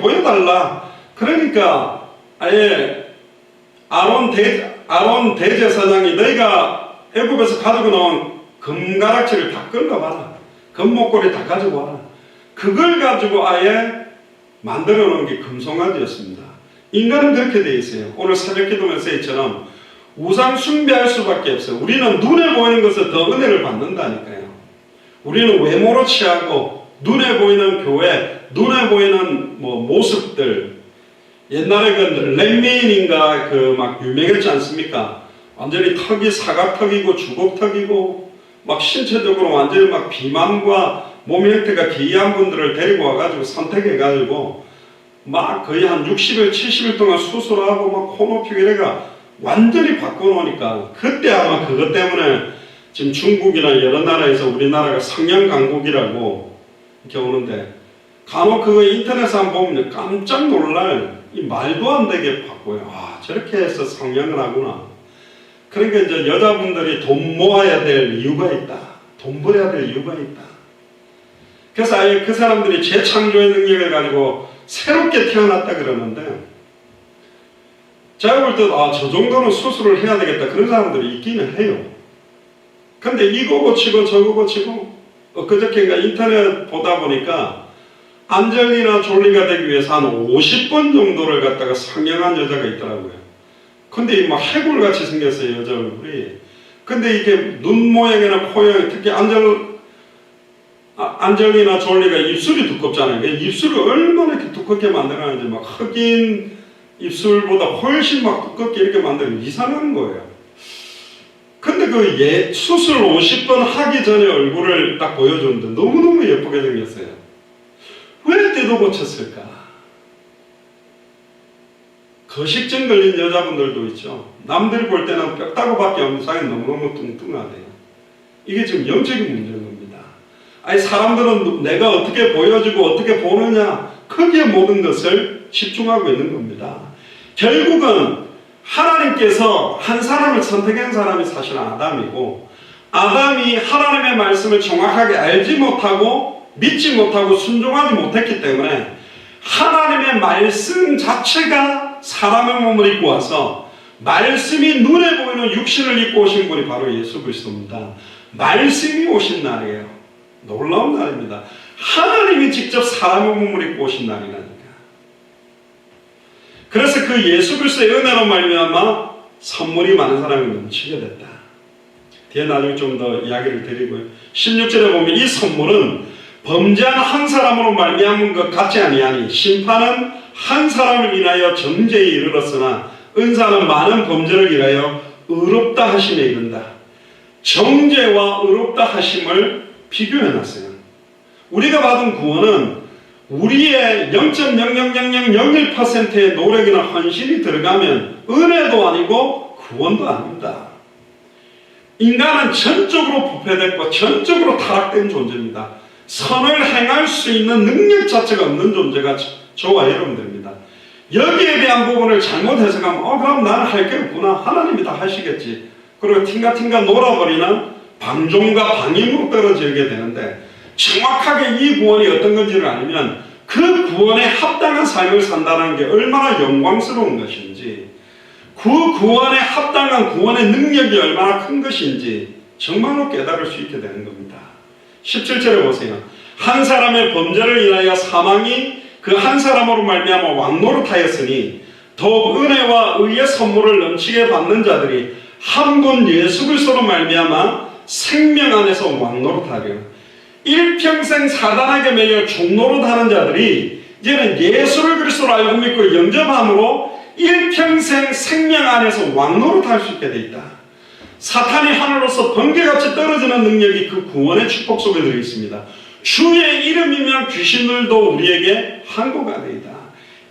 보여달라. 그러니까 아예 아론 대제사장이 너희가 애굽에서 가지고 나온 금가락지를 다 끌어봐라. 금목걸이 다 가지고 와라. 그걸 가지고 아예 만들어 놓은 게 금송아지였습니다. 인간은 그렇게 돼 있어요. 오늘 새벽 기도 메시지처럼 우상 숭배할 수밖에 없어요. 우리는 눈에 보이는 것을 더 은혜를 받는다니까요. 우리는 외모로 취하고 눈에 보이는 교회, 눈에 보이는 모습들. 옛날에 그 렛미인인가 그 막 유명했지 않습니까? 완전히 턱이 사각턱이고 주걱턱이고 막 신체적으로 완전히 막 비만과 몸 형태가 기이한 분들을 데리고 와가지고 선택해가지고 막 거의 한 60일, 70일 동안 수술하고 막 코 높이고 이래가 완전히 바꿔놓으니까 그때 아마 그것 때문에 지금 중국이나 여러 나라에서 우리나라가 성형 강국이라고 이렇게 오는데 간혹 그거 인터넷에 한번 보면 깜짝 놀랄 이 말도 안 되게 바꿔요. 아, 저렇게 해서 성형을 하구나. 그러니까 이제 여자분들이 돈 모아야 될 이유가 있다. 돈 벌어야 될 이유가 있다. 그래서 아예 그 사람들이 재창조의 능력을 가지고 새롭게 태어났다 그러는데 제가 볼 때도 저 정도는 수술을 해야 되겠다 그런 사람들이 있기는 해요. 근데 이거 고치고 저거 고치고 그저께인가 인터넷 보다 보니까 안젤리나 졸리가 되기 위해서 한 50번 정도를 갖다가 성형한 여자가 있더라고요. 근데 막 해골같이 생겼어요, 여자 얼굴이. 근데 이게 눈 모양이나 코 모양, 특히 안젤리나 졸리가 입술이 두껍잖아요. 입술을 얼마나 이렇게 두껍게 만들어놨는지 막 흑인 입술보다 훨씬 막 두껍게 이렇게 만들면 이상한 거예요. 근데 그 수술 50번 하기 전에 얼굴을 딱 보여줬는데 너무너무 예쁘게 생겼어요. 왜 때도 고쳤을까? 거식증 걸린 여자분들도 있죠. 남들이 볼 때는 뼈다구밖에 없는 사람이 너무너무 뚱뚱하대요. 이게 지금 영적인 문제인 겁니다. 아니 사람들은 내가 어떻게 보여지고 어떻게 보느냐 거기에 모든 것을 집중하고 있는 겁니다. 결국은 하나님께서 한 사람을 선택한 사람이 사실 아담이고 아담이 하나님의 말씀을 정확하게 알지 못하고 믿지 못하고 순종하지 못했기 때문에 하나님의 말씀 자체가 사람의 몸을 입고 와서 말씀이 눈에 보이는 육신을 입고 오신 분이 바로 예수 그리스도입니다. 말씀이 오신 날이에요. 놀라운 날입니다. 하나님이 직접 사람의 몸을 입고 오신 날이라니까. 그래서 그 예수 그리스도의 은혜로 말미암아 선물이 많은 사람이 넘치게 됐다. 뒤에 나중에 좀 더 이야기를 드리고요. 16절에 보면 이 선물은 범죄한 한 사람으로 말미암은 것 같지 아니하니 심판은 한 사람을 인하여 정죄에 이르렀으나 은사는 많은 범죄를 인하여 의롭다 하심에 이른다. 정죄와 의롭다 하심을 비교해놨어요. 우리가 받은 구원은 우리의 0.00001%의 노력이나 헌신이 들어가면 은혜도 아니고 구원도 아닙니다. 인간은 전적으로 부패됐고 전적으로 타락된 존재입니다. 선을 행할 수 있는 능력 자체가 없는 존재가 저와 여러분들입니다. 여기에 대한 부분을 잘못 해석하면 그럼 나는 할 게 없구나. 하나님이 다 하시겠지. 그리고 팅가팅가 놀아버리는 방종과 방임으로 떨어지게 되는데 정확하게 이 구원이 어떤 건지를 알면 그 구원에 합당한 삶을 산다는 게 얼마나 영광스러운 것인지 그 구원에 합당한 구원의 능력이 얼마나 큰 것인지 정말로 깨달을 수 있게 되는 겁니다. 17절에 보세요. 한 사람의 범죄를 인하여 사망이 그 한 사람으로 말미암아 왕노릇하였으니 더욱 은혜와 의의 선물을 넘치게 받는 자들이 한 분 예수 그리스도로 말미암아 생명 안에서 왕노릇하려 일평생 사단에게 매여 종노릇하는 자들이 이제는 예수를 그리스도로 알고 믿고 영접함으로 일평생 생명 안에서 왕노릇할 수 있게 돼 있다. 사탄이 하늘로서 번개같이 떨어지는 능력이 그 구원의 축복 속에 들어있습니다. 주의 이름이면 귀신들도 우리에게 항복하게 되다.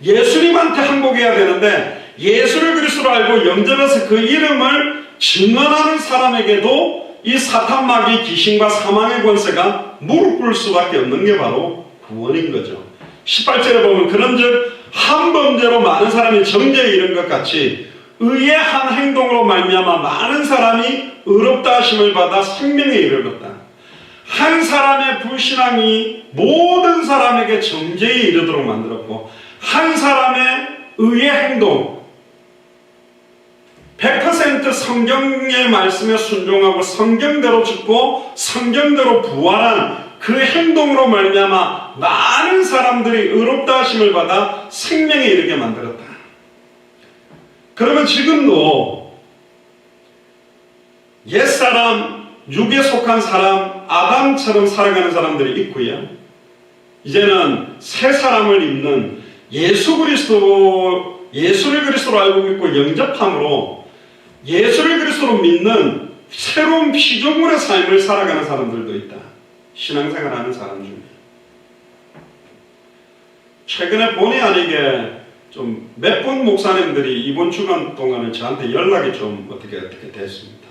예수님한테 항복해야 되는데 예수를 그리스도로 알고 영접해서 그 이름을 증언하는 사람에게도 이 사탄 마귀 귀신과 사망의 권세가 무릎 꿇을 수밖에 없는 게 바로 구원인 거죠. 18절에 보면 그런즉 한 범죄로 많은 사람이 정죄에 이른 것 같이 의의 한 행동으로 말미암아 많은 사람이 의롭다 하심을 받아 생명에 이르렀다. 한 사람의 불신앙이 모든 사람에게 정죄에 이르도록 만들었고 한 사람의 의의 행동, 100% 성경의 말씀에 순종하고 성경대로 죽고 성경대로 부활한 그 행동으로 말미암아 많은 사람들이 의롭다 하심을 받아 생명에 이르게 만들었다. 그러면 지금도 옛사람, 육에 속한 사람, 아담처럼 살아가는 사람들이 있고요. 이제는 새 사람을 입는 예수를 그리스도로 알고 있고 영접함으로 예수를 그리스도로 믿는 새로운 피조물의 삶을 살아가는 사람들도 있다. 신앙생활하는 사람 중에. 최근에 본의 아니게 좀 몇 분 목사님들이 이번 주간 동안에 저한테 연락이 좀 어떻게 됐습니다.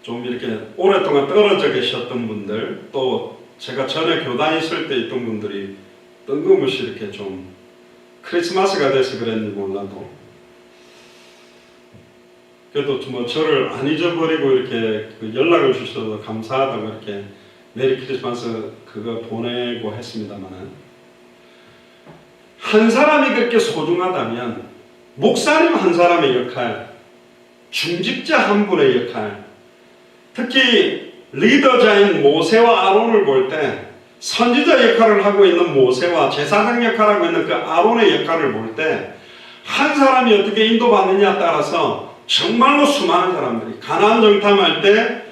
좀 이렇게 오랫동안 떨어져 계셨던 분들, 또 제가 전에 교단에 있을 때 있던 분들이 뜬금없이 이렇게 좀 크리스마스가 돼서 그랬는지 몰라도 그래도 뭐 저를 안 잊어버리고 이렇게 연락을 주셔서 감사하다고 이렇게 메리 크리스마스 그거 보내고 했습니다만은, 한 사람이 그렇게 소중하다면 목사님 한 사람의 역할, 중직자 한 분의 역할, 특히 리더자인 모세와 아론을 볼 때 선지자 역할을 하고 있는 모세와 제사장 역할을 하고 있는 그 아론의 역할을 볼 때 한 사람이 어떻게 인도받느냐에 따라서 정말로 수많은 사람들이 가나안 정탐할 때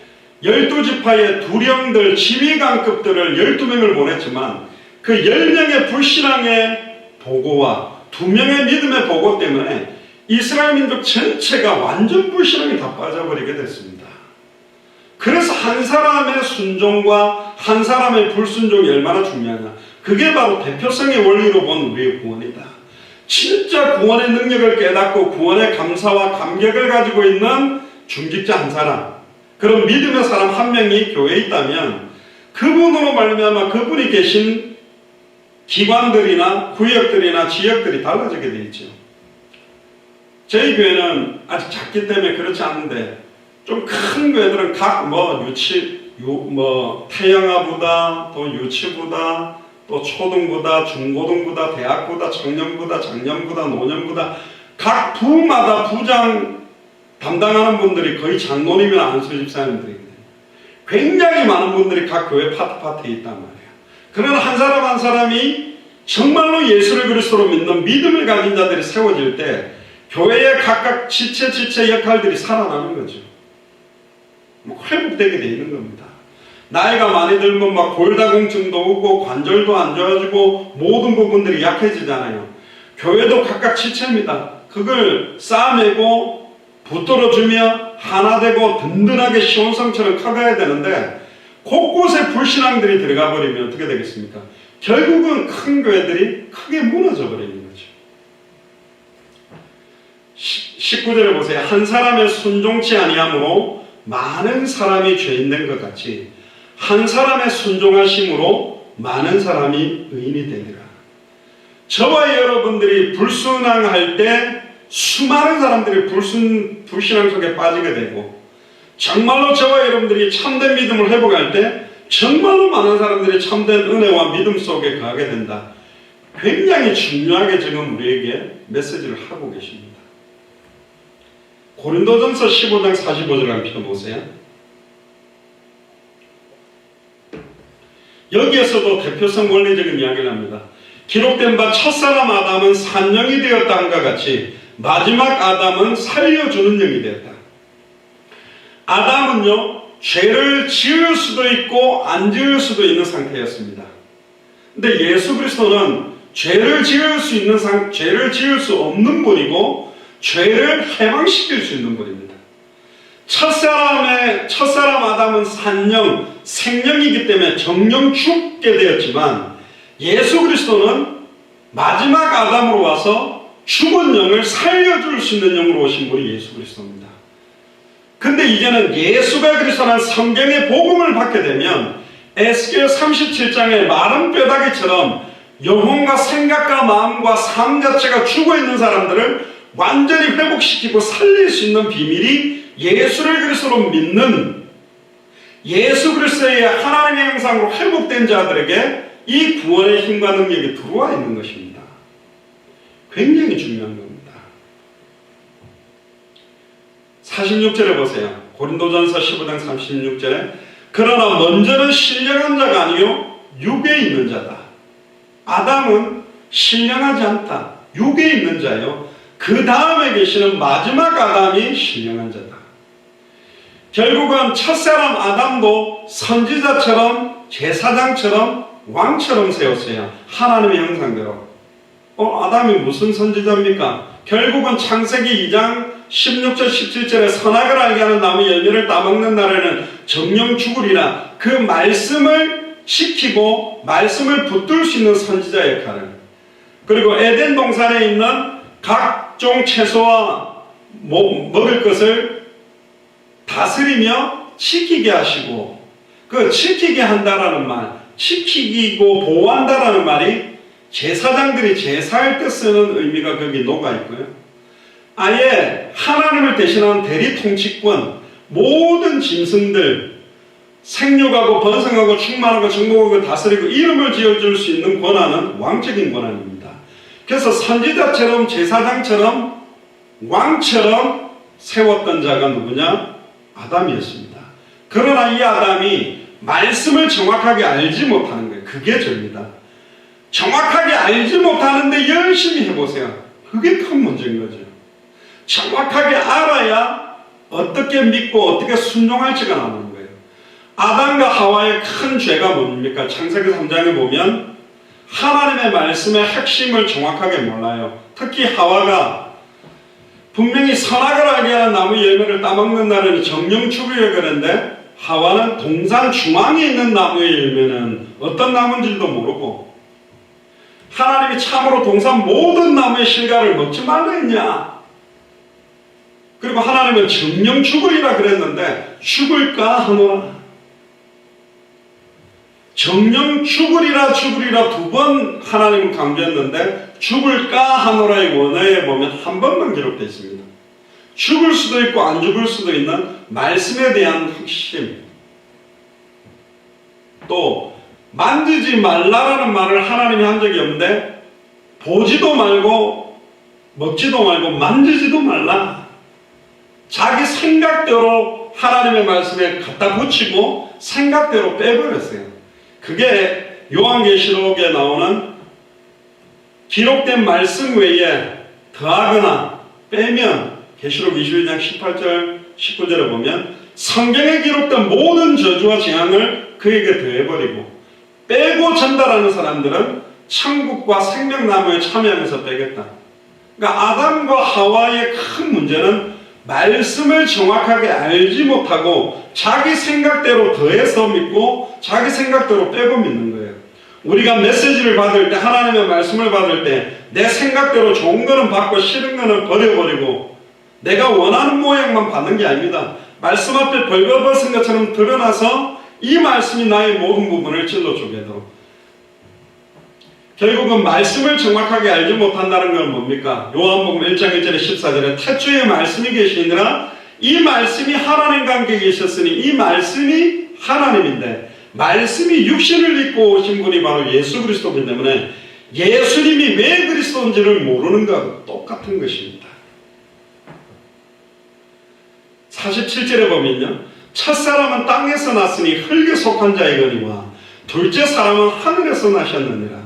12지파의 두령들, 지휘관급들을 12명을 보냈지만 그 10명의 불신앙의 보고와 2명의 믿음의 보고 때문에 이스라엘 민족 전체가 완전 불신앙에 다 빠져버리게 됐습니다. 그래서 한 사람의 순종과 한 사람의 불순종이 얼마나 중요하냐. 그게 바로 대표성의 원리로 본 우리의 구원이다. 진짜 구원의 능력을 깨닫고 구원의 감사와 감격을 가지고 있는 중직자 한 사람, 그런 믿음의 사람 한 명이 교회에 있다면 그분으로 말미암아 그분이 계신 기관들이나 구역들이나 지역들이 달라지게 되어 있죠. 저희 교회는 아직 작기 때문에 그렇지 않은데 좀 큰 교회들은 각 태영아부다, 또 유치부다, 또 초등부다, 중고등부다, 대학부다, 청년부다, 장년부다, 노년부다, 각 부마다 부장 담당하는 분들이 거의 장로님이나 안수집사님들이거든요. 굉장히 많은 분들이 각 교회 파트에 있단 말이에요. 그러나 한 사람 한 사람이 정말로 예수를 그리스도로 믿는 믿음을 가진 자들이 세워질 때 교회의 각각 지체 역할들이 살아나는 거죠. 회복되게 돼 있는 겁니다. 나이가 많이 들면 막 골다공증도 오고 관절도 안 좋아지고 모든 부분들이 약해지잖아요. 교회도 각각 지체입니다. 그걸 쌓아내고 붙들어주며 하나 되고 든든하게 시온성처럼 커가야 되는데 곳곳에 불신앙들이 들어가 버리면 어떻게 되겠습니까? 결국은 큰 교회들이 크게 무너져 버리는 거죠. 19절에 보세요. 한 사람의 순종치 아니함으로 많은 사람이 죄인된 것 같이 한 사람의 순종하심으로 많은 사람이 의인이 되리라. 저와 여러분들이 불순항할 때 수많은 사람들이 불신앙 속에 빠지게 되고, 정말로 저와 여러분들이 참된 믿음을 회복할 때 정말로 많은 사람들이 참된 은혜와 믿음 속에 가게 된다. 굉장히 중요하게 지금 우리에게 메시지를 하고 계십니다. 고린도전서 15장 45절 한번 펴보세요. 여기에서도 대표성 원리적인 이야기를 합니다. 기록된 바 첫사람 아담은 산영이 되었다 한것 같이 마지막 아담은 살려주는 영이 되었다. 아담은요, 죄를 지을 수도 있고 안 지을 수도 있는 상태였습니다. 근데 예수 그리스도는 죄를 지을 수 없는 분이고 죄를 해방시킬 수 있는 분입니다. 첫사람 아담은 산영, 생명이기 때문에 정령 죽게 되었지만 예수 그리스도는 마지막 아담으로 와서 죽은 영을 살려줄 수 있는 영으로 오신 분이 예수 그리스도입니다. 근데 이제는 예수가 그리스도라는 성경의 복음을 받게 되면 에스겔 37장의 마른 뼈다귀처럼 영혼과 생각과 마음과 삶 자체가 죽어있는 사람들을 완전히 회복시키고 살릴 수 있는 비밀이 예수를 그리스도로 믿는 예수 그리스도의 하나님의 형상으로 회복된 자들에게 이 구원의 힘과 능력이 들어와 있는 것입니다. 굉장히 중요한 겁니다. 46절에 보세요. 고린도전서 15장 36절에 그러나 먼저는 신령한 자가 아니요 육에 있는 자다. 아담은 신령하지 않다. 육에 있는 자요. 그 다음에 계시는 마지막 아담이 신령한 자다. 결국은 첫사람 아담도 선지자처럼 제사장처럼 왕처럼 세웠어요. 하나님의 형상대로. 아담이 무슨 선지자입니까? 결국은 창세기 2장 16절 17절에 선악을 알게 하는 나무 열매를 따먹는 날에는 정령 죽으리라. 그 말씀을 지키고 말씀을 붙들 수 있는 선지자 역할을, 그리고 에덴 동산에 있는 각종 채소와 먹을 것을 다스리며 지키게 하시고, 그 지키게 한다라는 말, 지키고 보호한다라는 말이 제사장들이 제사할 때 쓰는 의미가 거기 녹아 있고요. 아예 하나님을 대신하는 대리 통치권, 모든 짐승들 생육하고 번성하고 충만하고 정복하고 다스리고 이름을 지어줄 수 있는 권한은 왕적인 권한입니다. 그래서 선지자처럼 제사장처럼 왕처럼 세웠던 자가 누구냐? 아담이었습니다. 그러나 이 아담이 말씀을 정확하게 알지 못하는 거예요. 그게 죄입니다. 정확하게 알지 못하는데 열심히 해보세요. 그게 큰 문제인 거죠. 정확하게 알아야 어떻게 믿고 어떻게 순종할지가 나오는 거예요. 아담과 하와의 큰 죄가 뭡니까? 창세기 3장에 보면 하나님의 말씀의 핵심을 정확하게 몰라요. 특히 하와가 분명히 선악을 알게 하는 나무 열매를 따먹는 날은 정령 죽으려 그랬는데, 하와는 동산 중앙에 있는 나무의 열매는 어떤 나무인지도 모르고, 하나님이 참으로 동산 모든 나무의 실과를 먹지 말라 했냐? 그리고 하나님은 정령 죽으리라 그랬는데 죽을까 하노라. 정령 죽으리라 두 번 하나님은 강조했는데 죽을까 하노라의 원어에 보면 한 번만 기록되어 있습니다. 죽을 수도 있고 안 죽을 수도 있는 말씀에 대한 핵심, 또 만지지 말라라는 말을 하나님이 한 적이 없는데 보지도 말고 먹지도 말고 만지지도 말라. 자기 생각대로 하나님의 말씀에 갖다 붙이고 생각대로 빼버렸어요. 그게 요한계시록에 나오는 기록된 말씀 외에 더하거나 빼면, 계시록 22장 18절 19절에 보면 성경에 기록된 모든 저주와 재앙을 그에게 더해버리고, 빼고 전달하는 사람들은 천국과 생명나무에 참여하면서 빼겠다. 그러니까 아담과 하와의 큰 문제는 말씀을 정확하게 알지 못하고 자기 생각대로 더해서 믿고 자기 생각대로 빼고 믿는 거예요. 우리가 메시지를 받을 때, 하나님의 말씀을 받을 때 내 생각대로 좋은 거는 받고 싫은 거는 버려버리고 내가 원하는 모양만 받는 게 아닙니다. 말씀 앞에 벌거벗은 것처럼 드러나서 이 말씀이 나의 모든 부분을 찔러 쪼개도록. 결국은 말씀을 정확하게 알지 못한다는 건 뭡니까? 요한복음 1장 1절에 14절에 태초에 말씀이 계시니라. 이 말씀이 하나님과 함께 계셨으니 이 말씀이 하나님인데, 말씀이 육신을 입고 오신 분이 바로 예수 그리스도이기 때문에 예수님이 왜 그리스도인지를 모르는 것과 똑같은 것입니다. 47절에 보면요, 첫사람은 땅에서 났으니 흙에 속한 자이거니와 둘째 사람은 하늘에서 나셨느니라.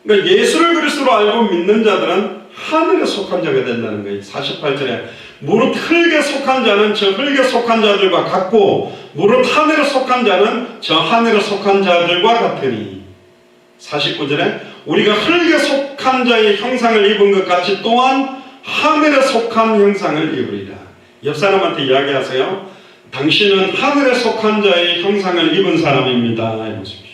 그러니까 예수를 그리스도로 알고 믿는 자들은 하늘에 속한 자가 된다는 거예요. 48절에 무릇 흙에 속한 자는 저 흙에 속한 자들과 같고 무릇 하늘에 속한 자는 저 하늘에 속한 자들과 같으니. 49절에 우리가 흙에 속한 자의 형상을 입은 것 같이 또한 하늘에 속한 형상을 입으리라. 옆 사람한테 이야기하세요. 당신은 하늘에 속한 자의 형상을 입은 사람입니다. 해보십시오.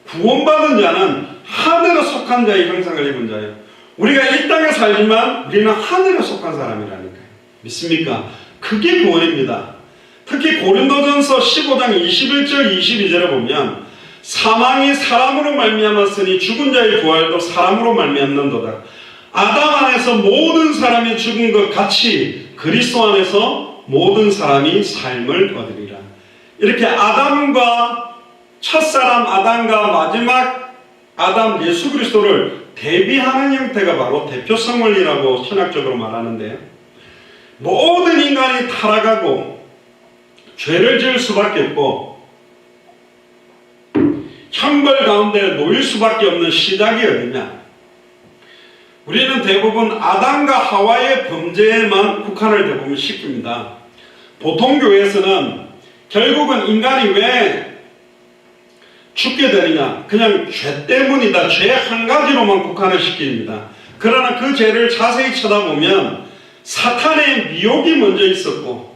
구원받은 자는 하늘에 속한 자의 형상을 입은 자예요. 우리가 이 땅에 살지만 우리는 하늘에 속한 사람이라니까요. 믿습니까? 그게 구원입니다. 특히 고린도전서 15장 21절 22절에 보면 사망이 사람으로 말미암았으니 죽은 자의 부활도 사람으로 말미암는도다. 아담 안에서 모든 사람이 죽은 것 같이 그리스도 안에서 모든 사람이 삶을 얻으리라. 이렇게 아담과 첫사람 아담과 마지막 아담 예수 그리스도를 대비하는 형태가 바로 대표성 원리라고 신학적으로 말하는데요. 모든 인간이 타락하고 죄를 지을 수밖에 없고 형벌 가운데 놓일 수밖에 없는 시작이 어디냐? 우리는 대부분 아담과 하와의 범죄에만 국한을 대부분 시킵니다. 보통 교회에서는 결국은 인간이 왜 죽게 되느냐? 그냥 죄 때문이다. 죄 한 가지로만 국한을 시킵니다. 그러나 그 죄를 자세히 쳐다보면 사탄의 미혹이 먼저 있었고,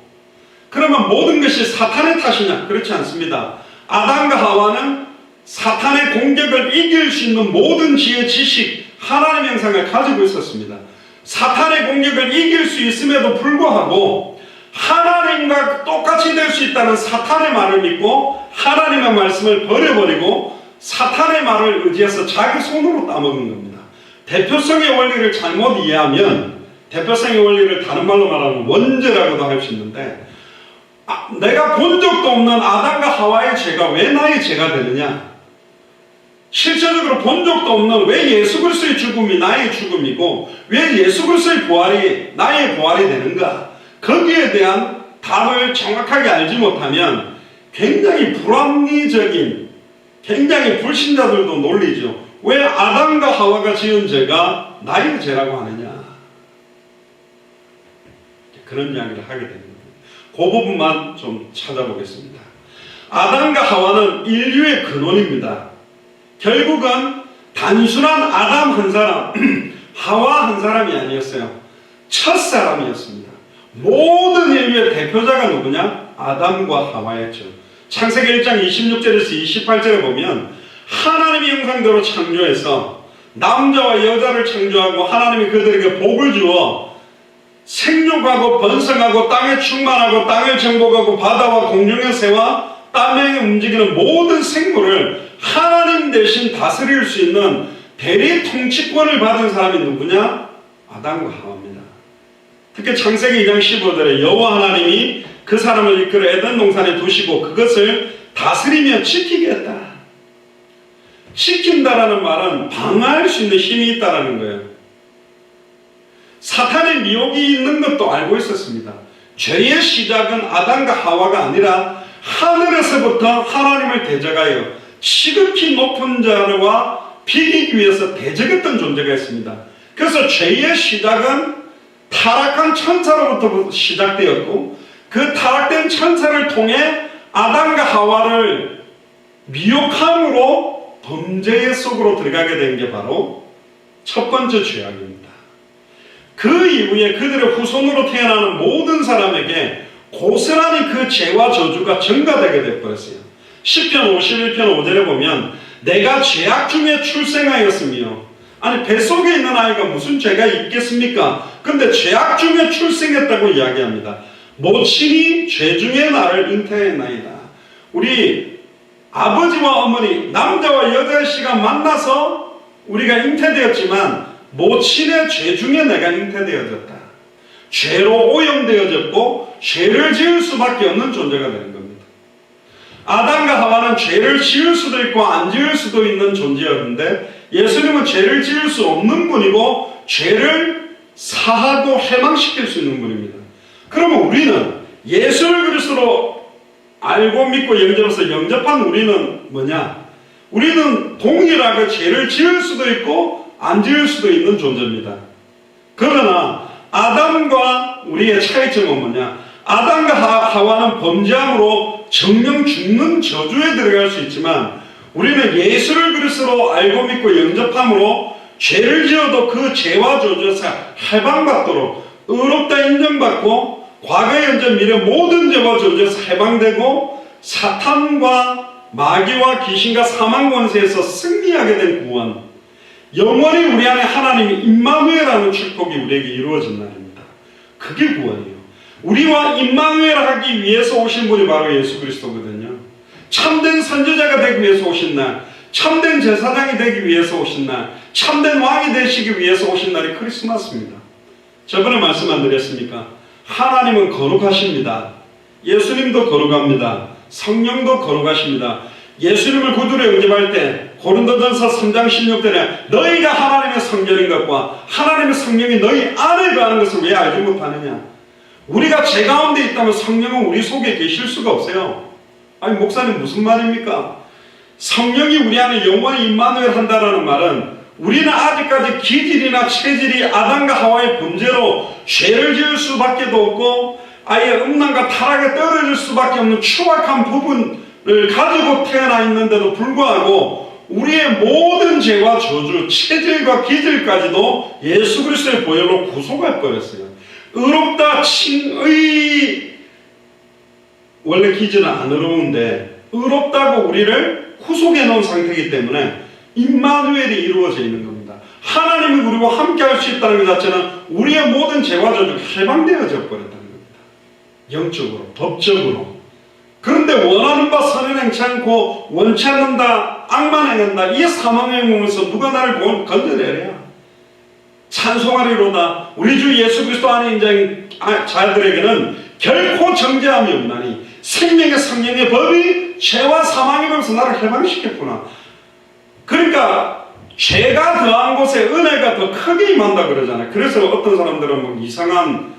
그러면 모든 것이 사탄의 탓이냐? 그렇지 않습니다. 아담과 하와는 사탄의 공격을 이길 수 있는 모든 지혜, 지식, 하나님의 형상을 가지고 있었습니다. 사탄의 공격을 이길 수 있음에도 불구하고 하나님과 똑같이 될 수 있다는 사탄의 말을 믿고 하나님의 말씀을 버려버리고 사탄의 말을 의지해서 자기 손으로 따먹는 겁니다. 대표성의 원리를 잘못 이해하면, 대표성의 원리를 다른 말로 말하면 원죄라고도 할 수 있는데, 내가 본 적도 없는 아담과 하와의 죄가 왜 나의 죄가 되느냐? 실제적으로 본 적도 없는 왜 예수 그리스도의 죽음이 나의 죽음이고 왜 예수 그리스도의 부활이 나의 부활이 되는가? 거기에 대한 답을 정확하게 알지 못하면 굉장히 불합리적인, 굉장히 불신자들도 놀리죠. 왜 아담과 하와가 지은 죄가 나의 죄라고 하느냐? 그런 이야기를 하게 됩니다. 그 부분만 좀 찾아보겠습니다. 아담과 하와는 인류의 근원입니다. 결국은 단순한 아담 한 사람, 하와 한 사람이 아니었어요. 첫 사람이었습니다. 모든 인류의 대표자가 누구냐? 아담과 하와였죠. 창세기 1장 26절에서 28절에 보면 하나님의 형상대로 창조해서 남자와 여자를 창조하고 하나님이 그들에게 복을 주어 생육하고 번성하고 땅에 충만하고 땅을 정복하고 바다와 공중의 새와 땅에 움직이는 모든 생물을 하나님 대신 다스릴 수 있는 대리 통치권을 받은 사람이 누구냐? 아담과 하와입니다. 특히 창세기 2장 15절에 여호와 하나님이 그 사람을 이끌어 에덴 동산에 두시고 그것을 다스리며 지키겠다. 지킨다라는 말은 방어할 수 있는 힘이 있다라는 거예요. 사탄의 미혹이 있는 것도 알고 있었습니다. 죄의 시작은 아담과 하와가 아니라 하늘에서부터 하나님을 대적하여 지극히 높은 자와 비기기 위해서 대적했던 존재가 있습니다. 그래서 죄의 시작은 타락한 천사로부터 시작되었고 그 타락된 천사를 통해 아담과 하와를 미혹함으로 범죄의 속으로 들어가게 된 게 바로 첫 번째 죄악입니다. 그 이후에 그들의 후손으로 태어나는 모든 사람에게 고스란히 그 죄와 저주가 증가되게 되어버렸어요. 시편 51편 5절에 보면 내가 죄악 중에 출생하였으며, 아니 뱃속에 있는 아이가 무슨 죄가 있겠습니까? 근데 죄악 중에 출생했다고 이야기합니다. 모친이 죄 중에 나를 잉태했나이다. 우리 아버지와 어머니, 남자와 여자의 씨가 만나서 우리가 잉태되었지만 모친의 죄 중에 내가 잉태되어졌다. 죄로 오염되어졌고 죄를 지을 수밖에 없는 존재가 되는 겁니다. 아담과 하와는 죄를 지을 수도 있고 안 지을 수도 있는 존재였는데 예수님은 죄를 지을 수 없는 분이고 죄를 사하고 해방시킬 수 있는 분입니다. 그러면 우리는 예수 그리스도로 알고 믿고 영접해서 영접한 우리는 뭐냐? 우리는 동일하게 죄를 지을 수도 있고 안 지을 수도 있는 존재입니다. 그러나 아담과 우리의 차이점은 뭐냐? 아담과 하와는 범죄함으로 정령 죽는 저주에 들어갈 수 있지만 우리는 예수를 그리스도로 알고 믿고 영접함으로 죄를 지어도 그 죄와 저주에서 해방받도록 의롭다 인정받고 과거, 현재, 미래 모든 죄와 저주에서 해방되고 사탄과 마귀와 귀신과 사망 권세에서 승리하게 된 구원, 영원히 우리 안에 하나님이 임마누엘이라는 축복이 우리에게 이루어진 날입니다. 그게 구원이에요. 우리와 임마누엘 하기 위해서 오신 분이 바로 예수 그리스도거든요. 참된 선지자가 되기 위해서 오신 날, 참된 제사장이 되기 위해서 오신 날, 참된 왕이 되시기 위해서 오신 날이 크리스마스입니다. 저번에 말씀 안 드렸습니까? 하나님은 거룩하십니다. 예수님도 거룩합니다. 성령도 거룩하십니다. 예수님을 구주로 영접할 때 고린도전서 3장 16절에 너희가 하나님의 성전인 것과 하나님의 성령이 너희 안에 거하는 것을 왜 알지 못하느냐. 우리가 제 가운데 있다면 성령은 우리 속에 계실 수가 없어요. 아니 목사님 무슨 말입니까? 성령이 우리 안에 영원히 임마누엘 한다라는 말은 우리는 아직까지 기질이나 체질이 아담과 하와의 범죄로 죄를 지을 수밖에 없고 아예 음란과 타락에 떨어질 수밖에 없는 추악한 부분을 가지고 태어나 있는데도 불구하고 우리의 모든 죄와 저주, 체질과 기질까지도 예수 그리스도의 보혈로 구속할 뻔했어요. 의롭다 칭의, 원래 기질은 안 의로운데 의롭다고 우리를 구속해 놓은 상태이기 때문에 임마누엘이 이루어져 있는 겁니다. 하나님이 우리와 함께 할 수 있다는 것 자체는 우리의 모든 죄와 저주가 해방되어져 버렸다는 겁니다. 영적으로, 법적으로. 그런데 원하는 바 선을 행치 않고 원치 않는다, 악만 행한다, 이 사망의 몸에서 누가 나를 건져내랴. 찬송하리로다. 우리 주 예수 그리스도 안에 인자인 자들에게는 결코 정죄함이 없나니 생명의 성령의 법이 죄와 사망의 법에서 나를 해방시켰구나. 그러니까 죄가 더한 곳에 은혜가 더 크게 임한다 그러잖아요. 그래서 어떤 사람들은 뭐 이상한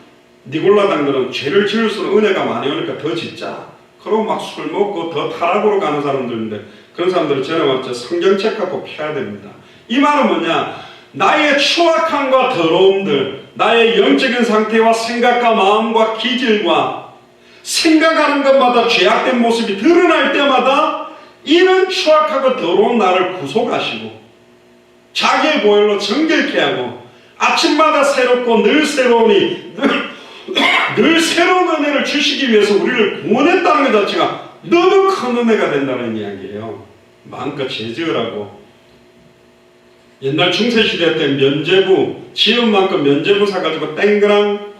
니골라당들은 죄를 지을수록 은혜가 많이 오니까 더 짓자. 그러고 막 술 먹고 더 타락으로 가는 사람들인데 그런 사람들은 전에왔죠. 성경책 갖고 피해야 됩니다. 이 말은 뭐냐? 나의 추악함과 더러움들, 나의 영적인 상태와 생각과 마음과 기질과 생각하는 것마다 죄악된 모습이 드러날 때마다 이런 추악하고 더러운 나를 구속하시고 자기의 보혈로 정결케 하고 아침마다 새롭고 늘 새로우니 늘 새로운 은혜를 주시기 위해서 우리를 구원했다는 것 자체가 너무 큰 은혜가 된다는 이야기예요. 마음껏 죄 지으라고. 옛날 중세시대 때 면죄부, 지은 만큼 면죄부 사가지고 땡그랑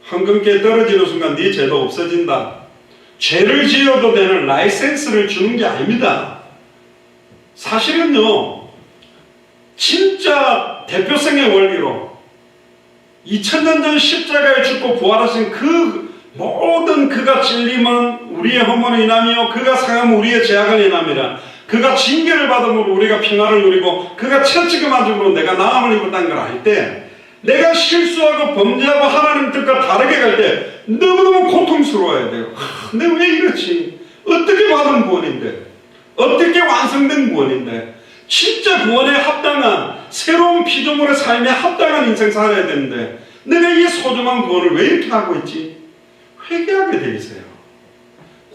황금깨 떨어지는 순간 네 죄도 없어진다. 죄를 지어도 되는 라이센스를 주는 게 아닙니다. 사실은요, 진짜 대표성의 원리로 2000년 전 십자가에 죽고 부활하신 그 모든 그가 찔림은 우리의 허물을 인하며 그가 상함은 우리의 죄악을 인함이라. 그가 징계를 받음으로 우리가 평화를 누리고 그가 채찍을 맞음으로 내가 나음을 입었다는 걸 알 때 내가 실수하고 범죄하고 하나님 뜻과 다르게 갈 때 너무너무 고통스러워야 돼요. 내가 왜 이렇지? 어떻게 받은 구원인데? 어떻게 완성된 구원인데? 진짜 구원에 합당한 새로운 피조물의 삶에 합당한 인생 살아야 되는데 내가 이 소중한 구원을 왜 이렇게 하고 있지? 회개하게 돼 있어요.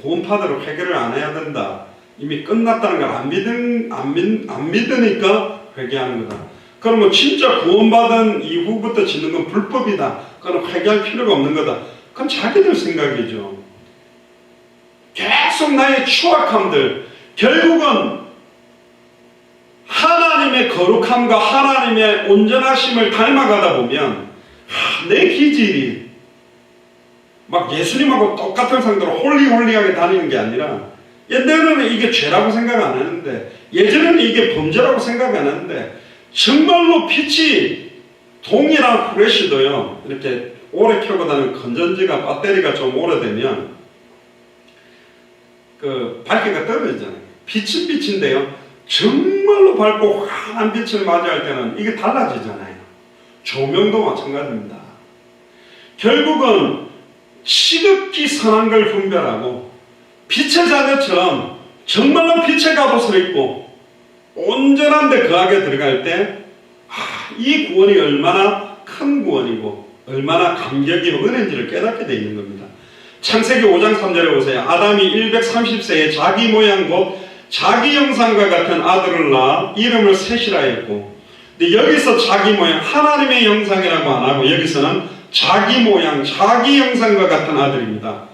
구원파들은 회개를 안 해야 된다. 이미 끝났다는 걸 안 믿으니까 회개하는 거다. 그러면 진짜 구원받은 이후부터 짓는 건 불법이다. 그럼 회개할 필요가 없는 거다. 그건 자기들 생각이죠. 계속 나의 추악함들, 결국은 하나님의 거룩함과 하나님의 온전하심을 닮아가다 보면 내 기질이 막 예수님하고 똑같은 상태로 홀리홀리하게 다니는 게 아니라 옛날에는 이게 죄라고 생각 안 했는데 예전에는 이게 범죄라고 생각 안 했는데 정말로 빛이 동이랑 후레쉬도요 이렇게 오래 켜고 다니는 건전지가 배터리가 좀 오래되면 그 밝기가 떨어지잖아요. 빛은 빛인데요 정말로 밝고 환한 빛을 맞이할 때는 이게 달라지잖아요. 조명도 마찬가지입니다. 결국은 시극히 선한 걸 분별하고 빛의 자녀처럼 정말로 빛의 갑옷을 입고 온전한 데 거하게 들어갈 때 이 구원이 얼마나 큰 구원이고 얼마나 감격이고 은혜인지를 깨닫게 되어 있는 겁니다. 창세기 5장 3절에 보세요. 아담이 130세에 자기 모양 곧 자기 형상과 같은 아들을 낳아 이름을 셋이라 했고, 근데 여기서 자기 모양, 하나님의 형상이라고 안 하고 여기서는 자기 모양, 자기 형상과 같은 아들입니다.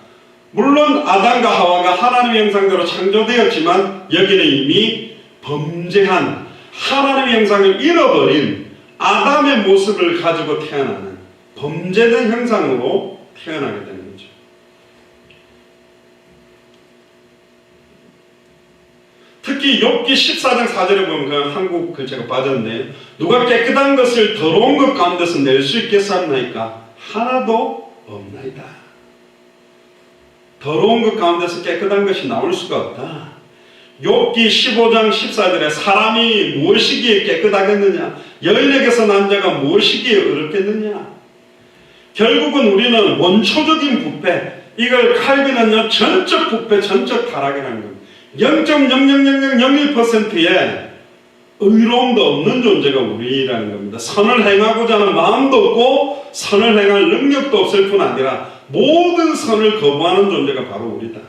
물론 아담과 하와가 하나님의 형상대로 창조되었지만 여기는 이미 범죄한 하나님의 형상을 잃어버린 아담의 모습을 가지고 태어나는 범죄된 형상으로 태어나게 되는 거죠. 특히 욥기 14장 4절에 보면 그 한국 글자가 빠졌는데 누가 깨끗한 것을 더러운 것 가운데서 낼 수 있겠사옵나이까? 하나도 없나이다. 더러운 것 가운데서 깨끗한 것이 나올 수가 없다. 욥기 15장 14절에 사람이 무엇이기에 깨끗하겠느냐? 여인에게서 난 자가 무엇이기에 의롭겠느냐? 결국은 우리는 원초적인 부패, 이걸 칼빈은요 전적 부패, 전적 타락이라는 겁니다. 0.00001%의 의로움도 없는 존재가 우리라는 겁니다. 선을 행하고자 하는 마음도 없고 선을 행할 능력도 없을 뿐 아니라 모든 선을 거부하는 존재가 바로 우리다.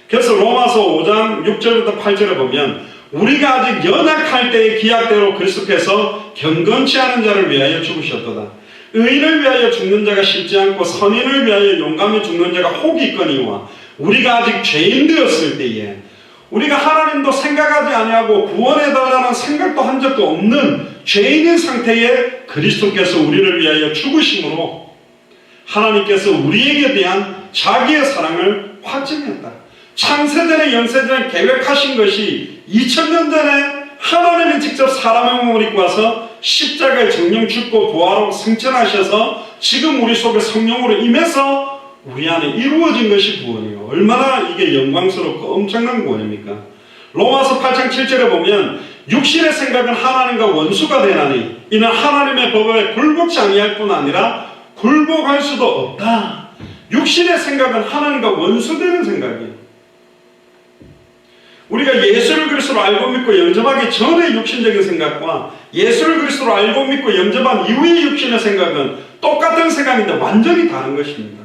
그래서 로마서 5장 6절부터 8절에 보면 우리가 아직 연약할 때의 기약대로 그리스도께서 경건치 않은 자를 위하여 죽으셨도다. 의인을 위하여 죽는 자가 쉽지 않고 선인을 위하여 용감히 죽는 자가 혹이 있거니와 우리가 아직 죄인 되었을 때에 우리가 하나님도 생각하지 아니하고 구원해달라는 생각도 한 적도 없는 죄인인 상태에 그리스도께서 우리를 위하여 죽으심으로 하나님께서 우리에게 대한 자기의 사랑을 확증했다. 창세전에 영세전에 계획하신 것이 2000년 전에 하나님이 직접 사람의 몸을 입고 와서 십자가에 정령 죽고 부활하고 승천하셔서 지금 우리 속에 성령으로 임해서 우리 안에 이루어진 것이 구원이에요. 얼마나 이게 영광스럽고 엄청난 구원입니까? 로마서 8장 7절에 보면 육신의 생각은 하나님과 원수가 되나니 이는 하나님의 법에 굴복치 아니할 뿐 아니라 굴복할 수도 없다. 육신의 생각은 하나님과 원수되는 생각이에요. 우리가 예수를 그리스도로 알고 믿고 영접하기 전의 육신적인 생각과 예수를 그리스도로 알고 믿고 영접한 이후의 육신의 생각은 똑같은 생각인데 완전히 다른 것입니다.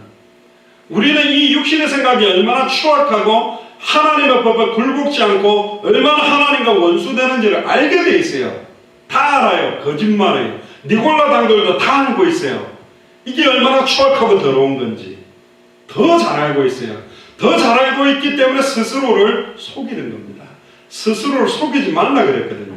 우리는 이 육신의 생각이 얼마나 추악하고 하나님의 법에 굴복지 않고 얼마나 하나님과 원수되는지를 알게 돼 있어요. 다 알아요. 거짓말이에요. 니골라 당들도 다 알고 있어요. 이게 얼마나 추악하고 더러운 건지 더 잘 알고 있어요. 더 잘 알고 있기 때문에 스스로를 속이는 겁니다. 스스로를 속이지 말라 그랬거든요.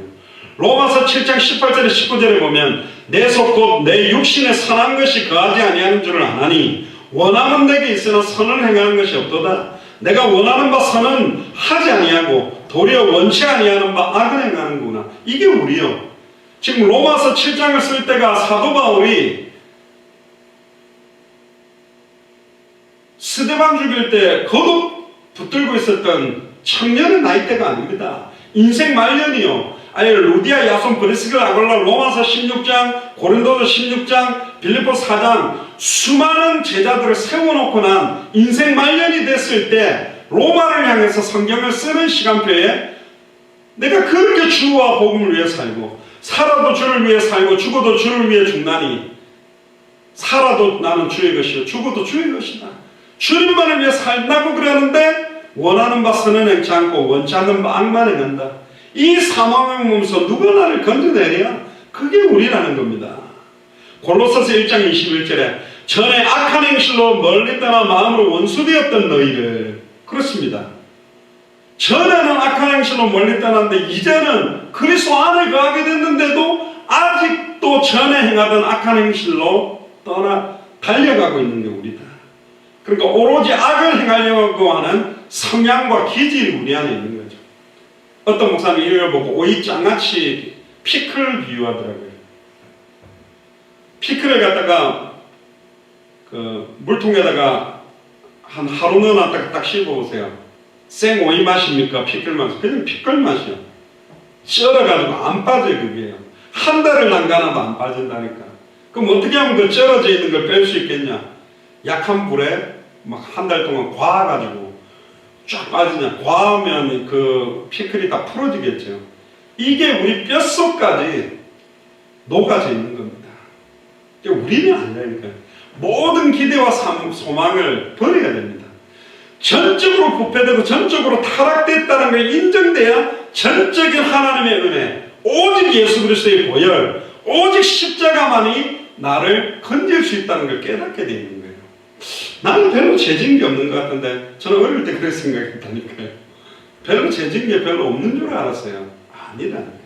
로마서 7장 18절에 19절에 보면 내 속 곧 내 육신에 선한 것이 거하지 아니하는 줄을 아나니 원함은 내게 있으나 선을 행하는 것이 없도다. 내가 원하는 바 선은 하지 아니하고 도리어 원치 아니하는 바 악을 행하는구나. 이게 우리요. 지금 로마서 7장을 쓸 때가 사도 바울이 스데반 죽일 때 거듭 붙들고 있었던 청년의 나이대가 아닙니다. 인생 말년이요. 아예 루디아, 야손, 브리스길, 아골라, 로마서 16장, 고린도서 16장, 빌립보 4장 수많은 제자들을 세워놓고 난 인생 말년이 됐을 때 로마를 향해서 성경을 쓰는 시간표에 내가 그렇게 주와 복음을 위해 살고 살아도 주를 위해 살고 죽어도 주를 위해 죽나니 살아도 나는 주의 것이요 죽어도 주의 것이다. 주님만을 위해 살라고 그러는데 원하는 바 선은 행치 않고 원치 않는 바 악만 행한다. 이 사망의 몸에서 누가 나를 건져내랴? 그게 우리라는 겁니다. 골로새서 1장 21절에 전에 악한 행실로 멀리 떠나 마음으로 원수되었던 너희를 그렇습니다. 전에는 악한 행실로 멀리 떠났는데 이제는 그리스도 안에 거하게 됐는데도 아직도 전에 행하던 악한 행실로 떠나 달려가고 있는 게 우리다. 그러니까 오로지 악을 행하려고 하는 성향과 기질이 우리 안에 있는 거죠. 어떤 목사님이 이걸 보고 오이 장아찌 피클 비유하더라고요. 피클을 갖다가 그 물통에다가 한 하루 넣어놨다가 딱 씹어보세요. 생 오이 맛입니까? 피클 맛? 그냥 피클 맛이요. 쩔어가지고 안 빠져요. 그게요. 한 달을 남가나도 안 빠진다니까. 그럼 어떻게 하면 그 쩔어져 있는 걸 뺄 수 있겠냐? 약한 불에 막 한 달 동안 과가지고 쫙 빠지냐. 과하면 그 피클이 다 풀어지겠죠. 이게 우리 뼛속까지 녹아져 있는 겁니다. 우리는 아니라니까요. 모든 기대와 소망을 버려야 됩니다. 전적으로 부패되고 전적으로 타락됐다는 게 인정돼야 전적인 하나님의 은혜, 오직 예수 그리스도의 보혈, 오직 십자가만이 나를 건질 수 있다는 걸 깨닫게 되어 있는 거예요. 나는 별로 죄진 게 없는 것 같은데 저는 어릴 때 그렇게 생각했다니까요. 별로 죄진 게 별로 없는 줄 알았어요. 아니라는 거예요.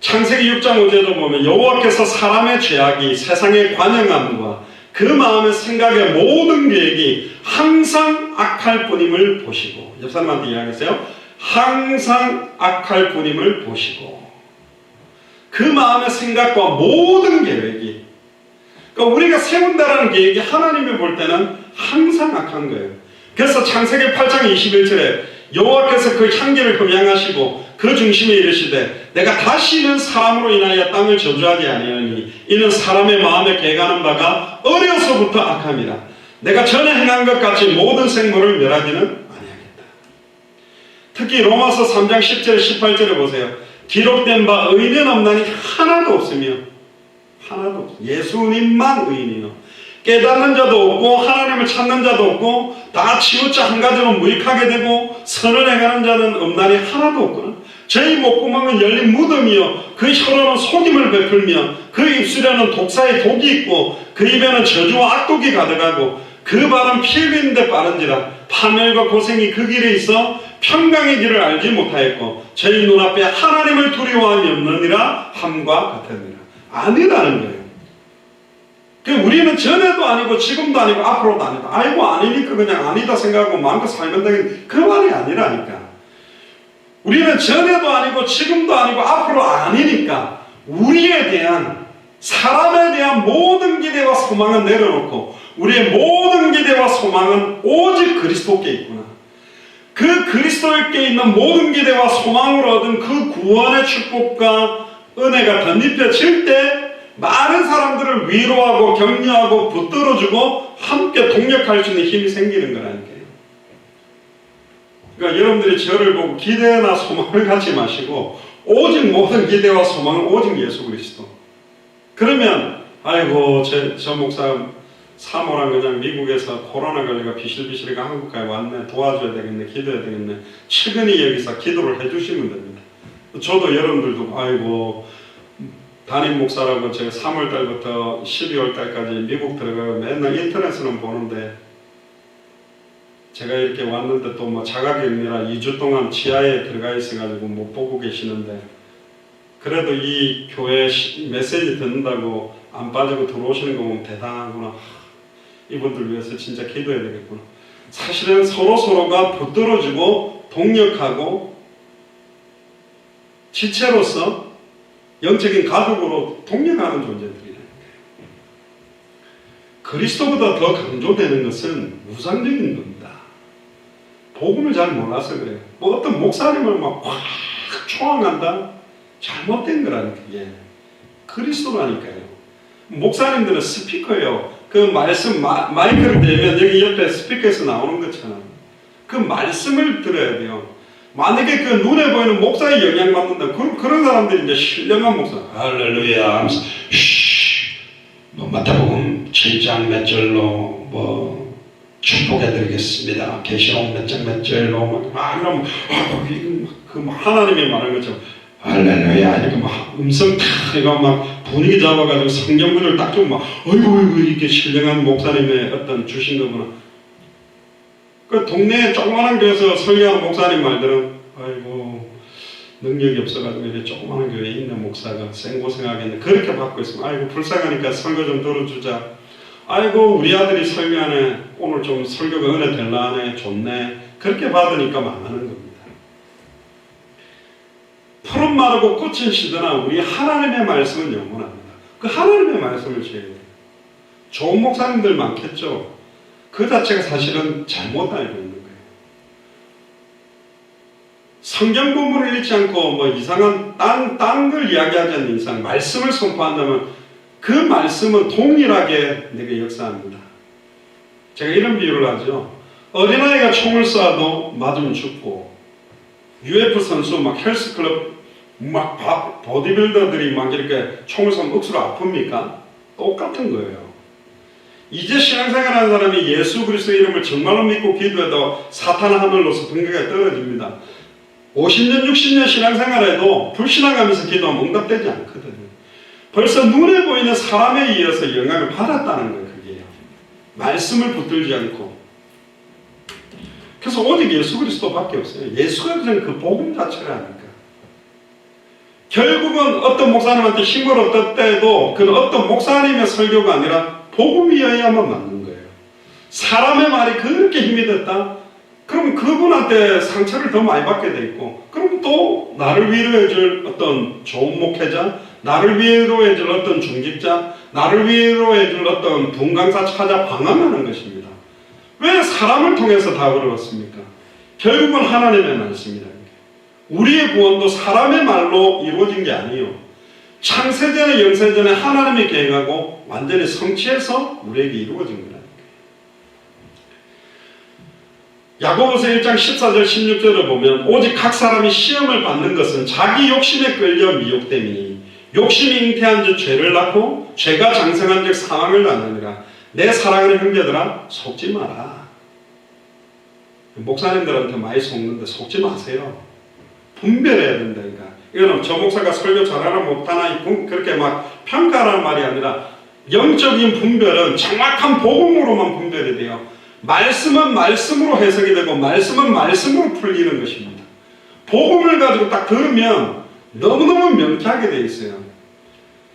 창세기 6장 5절도 보면 여호와께서 사람의 죄악이 세상의 관영함과 그 마음의 생각의 모든 계획이 항상 악할 뿐임을 보시고, 옆 사람한테 이야기하세요. 항상 악할 뿐임을 보시고 그 마음의 생각과 모든 계획이, 그러니까 우리가 세운다라는 계획이 하나님이 볼 때는 항상 악한 거예요. 그래서 창세기 8장 21절에 여호와께서 그 향기를 흠양하시고 그 중심에 이르시되 내가 다시는 사람으로 인하여 땅을 저주하지 아니하니 이는 사람의 마음에 개가는 바가 어려서부터 악함이라. 내가 전에 행한 것 같이 모든 생물을 멸하지는 아니하겠다. 특히 로마서 3장 10절 18절에 보세요. 기록된 바 의인은 없나니 하나도 없으며 예수님만 의인이요 깨닫는 자도 없고 하나님을 찾는 자도 없고 다 치우쳐 한 가지로 무익하게 되고 선을 행하는 자는 없나니 하나도 없구나. 저희 목구멍은 열린 무덤이요 그 혀로는 속임을 베풀며 그 입술에는 독사의 독이 있고 그 입에는 저주와 악독이 가득하고 그 발은 피 흘리는 데 빠른지라. 파멸과 고생이 그 길에 있어 평강의 길을 알지 못하였고 저희 눈앞에 하나님을 두려워함이 없느니라 함과 같으니라. 아니라는 거예요. 우리는 전에도 아니고 지금도 아니고 앞으로도 아니다. 아이고 아니니까 그냥 아니다 생각하고 마음껏 살면 되겠네. 그 말이 아니라니까. 우리는 전에도 아니고 지금도 아니고 앞으로 아니니까 우리에 대한 사람에 대한 모든 기대와 소망은 내려놓고 우리의 모든 기대와 소망은 오직 그리스도께 있구나. 그 그리스도께 있는 모든 기대와 소망으로 얻은 그 구원의 축복과 은혜가 덧입혀질 때 많은 사람들을 위로하고 격려하고 붙들어주고 함께 동력할 수 있는 힘이 생기는 거라니까요. 그러니까 여러분들이 저를 보고 기대나 소망을 갖지 마시고 오직 모든 기대와 소망은 오직 예수 그리스도. 그러면 아이고 저 목사 사모랑 그냥 미국에서 코로나 걸리가 비실비실이가 한국까지 왔네. 도와줘야 되겠네. 기도해야 되겠네. 측은히 여기서 기도를 해주시면 됩니다. 저도 여러분들도 아이고 담임 목사라고 제가 3월달부터 12월달까지 미국 들어가고 맨날 인터넷으로는 보는데 제가 이렇게 왔는데 또 뭐 자가격리라 2주 동안 지하에 들어가 있어가지고 못 보고 계시는데 그래도 이 교회 메시지 듣는다고 안 빠지고 들어오시는 거 보면 대단하구나. 이분들 위해서 진짜 기도해야 되겠구나. 사실은 서로가 붙들어주고 독력하고 지체로서 영적인 가족으로 독려하는 존재들이라는 거예요. 그리스도보다 더 강조되는 것은 무상적인 겁니다. 복음을 잘 몰라서 그래요. 뭐 어떤 목사님을 막 확 초항한다? 잘못된 거라니까. 예. 그리스도라니까요. 목사님들은 스피커예요. 그 말씀 마이크를 대면 여기 옆에 스피커에서 나오는 것처럼 그 말씀을 들어야 돼요. 만약에 그 눈에 보이는 목사의 영향 받는다. 그런 사람들이 이제 신령한 목사. 할렐루야 하면서 뭐 마태복음 7장 몇 절로 뭐 축복해드리겠습니다. 계시록 몇 장 몇 절로 막 이러면 그 하나님의 말한 것처럼 할렐루야 이렇게 막 음성 탁 이거 막 분위기 잡아가지고 성경문을 딱 좀 막 어이구 이렇게 신령한 목사님의 어떤 주신 거구나. 그 동네에 조그마한 교회에서 설교하는 목사님 말들은 아이고 능력이 없어가지고 이렇게 조그마한 교회에 있는 목사가 생고생하겠네. 그렇게 받고 있으면 아이고 불쌍하니까 설교 좀 들어주자. 아이고 우리 아들이 설교하네. 오늘 좀 설교가 은혜 될라네. 좋네. 그렇게 받으니까 망하는 겁니다. 푸른 마르고 꽃은 시드나 우리 하나님의 말씀은 영원합니다. 그 하나님의 말씀을 지어야 돼요. 좋은 목사님들 많겠죠. 그 자체가 사실은 잘못 알고 있는 거예요. 성경 본문을 읽지 않고 뭐 이상한 딴 걸 이야기하지 않는 이상 말씀을 선포한다면 그 말씀은 동일하게 내게 역사합니다. 제가 이런 비유를 하죠. 어린아이가 총을 쏴도 맞으면 죽고 UF 선수 막 헬스클럽 막 보디빌더들이 막 이렇게 총을 쏘면 억수로 아픕니까? 똑같은 거예요. 이제 신앙생활하는 사람이 예수 그리스도의 이름을 정말로 믿고 기도해도 사탄 하늘로서 등격에 떨어집니다. 50년 60년 신앙생활해도 불신앙하면서 기도하면 응답되지 않거든요. 벌써 눈에 보이는 사람에 의해서 영향을 받았다는 거예요. 그게요. 말씀을 붙들지 않고. 그래서 오직 예수 그리스도밖에 없어요. 예수가 그냥 그 복음 자체라니까. 결국은 어떤 목사님한테 신고를 얻을 때도 그 어떤 목사님의 설교가 아니라 복음이어야만 맞는 거예요. 사람의 말이 그렇게 힘이 됐다? 그럼 그분한테 상처를 더 많이 받게 돼 있고, 그럼 또 나를 위로해줄 어떤 좋은 목회자, 나를 위로해줄 어떤 중직자, 나를 위로해줄 어떤 분강사 찾아 방황하는 것입니다. 왜 사람을 통해서 답을 얻습니까? 결국은 하나님의 말씀이라는 거예요. 우리의 구원도 사람의 말로 이루어진 게 아니에요. 창세전에 영세전에 하나님이 계획하고 완전히 성취해서 우리에게 이루어진 거라는 거예요. 야고보서 1장 14절 16절을 보면 오직 각 사람이 시험을 받는 것은 자기 욕심에 끌려 미혹됨이니 욕심이 잉태한 즉 죄를 낳고 죄가 장성한 즉 사망을 낳느니라. 내 사랑하는 형제들아 속지 마라. 목사님들한테 많이 속는데 속지 마세요. 분별해야 된다니까. 이거는 저 목사가 설교 잘하나 못하나 그렇게 막 평가하라는 말이 아니라 영적인 분별은 정확한 복음으로만 분별이 돼요. 말씀은 말씀으로 해석이 되고 말씀은 말씀으로 풀리는 것입니다. 복음을 가지고 딱 들으면 너무너무 명쾌하게 되어 있어요.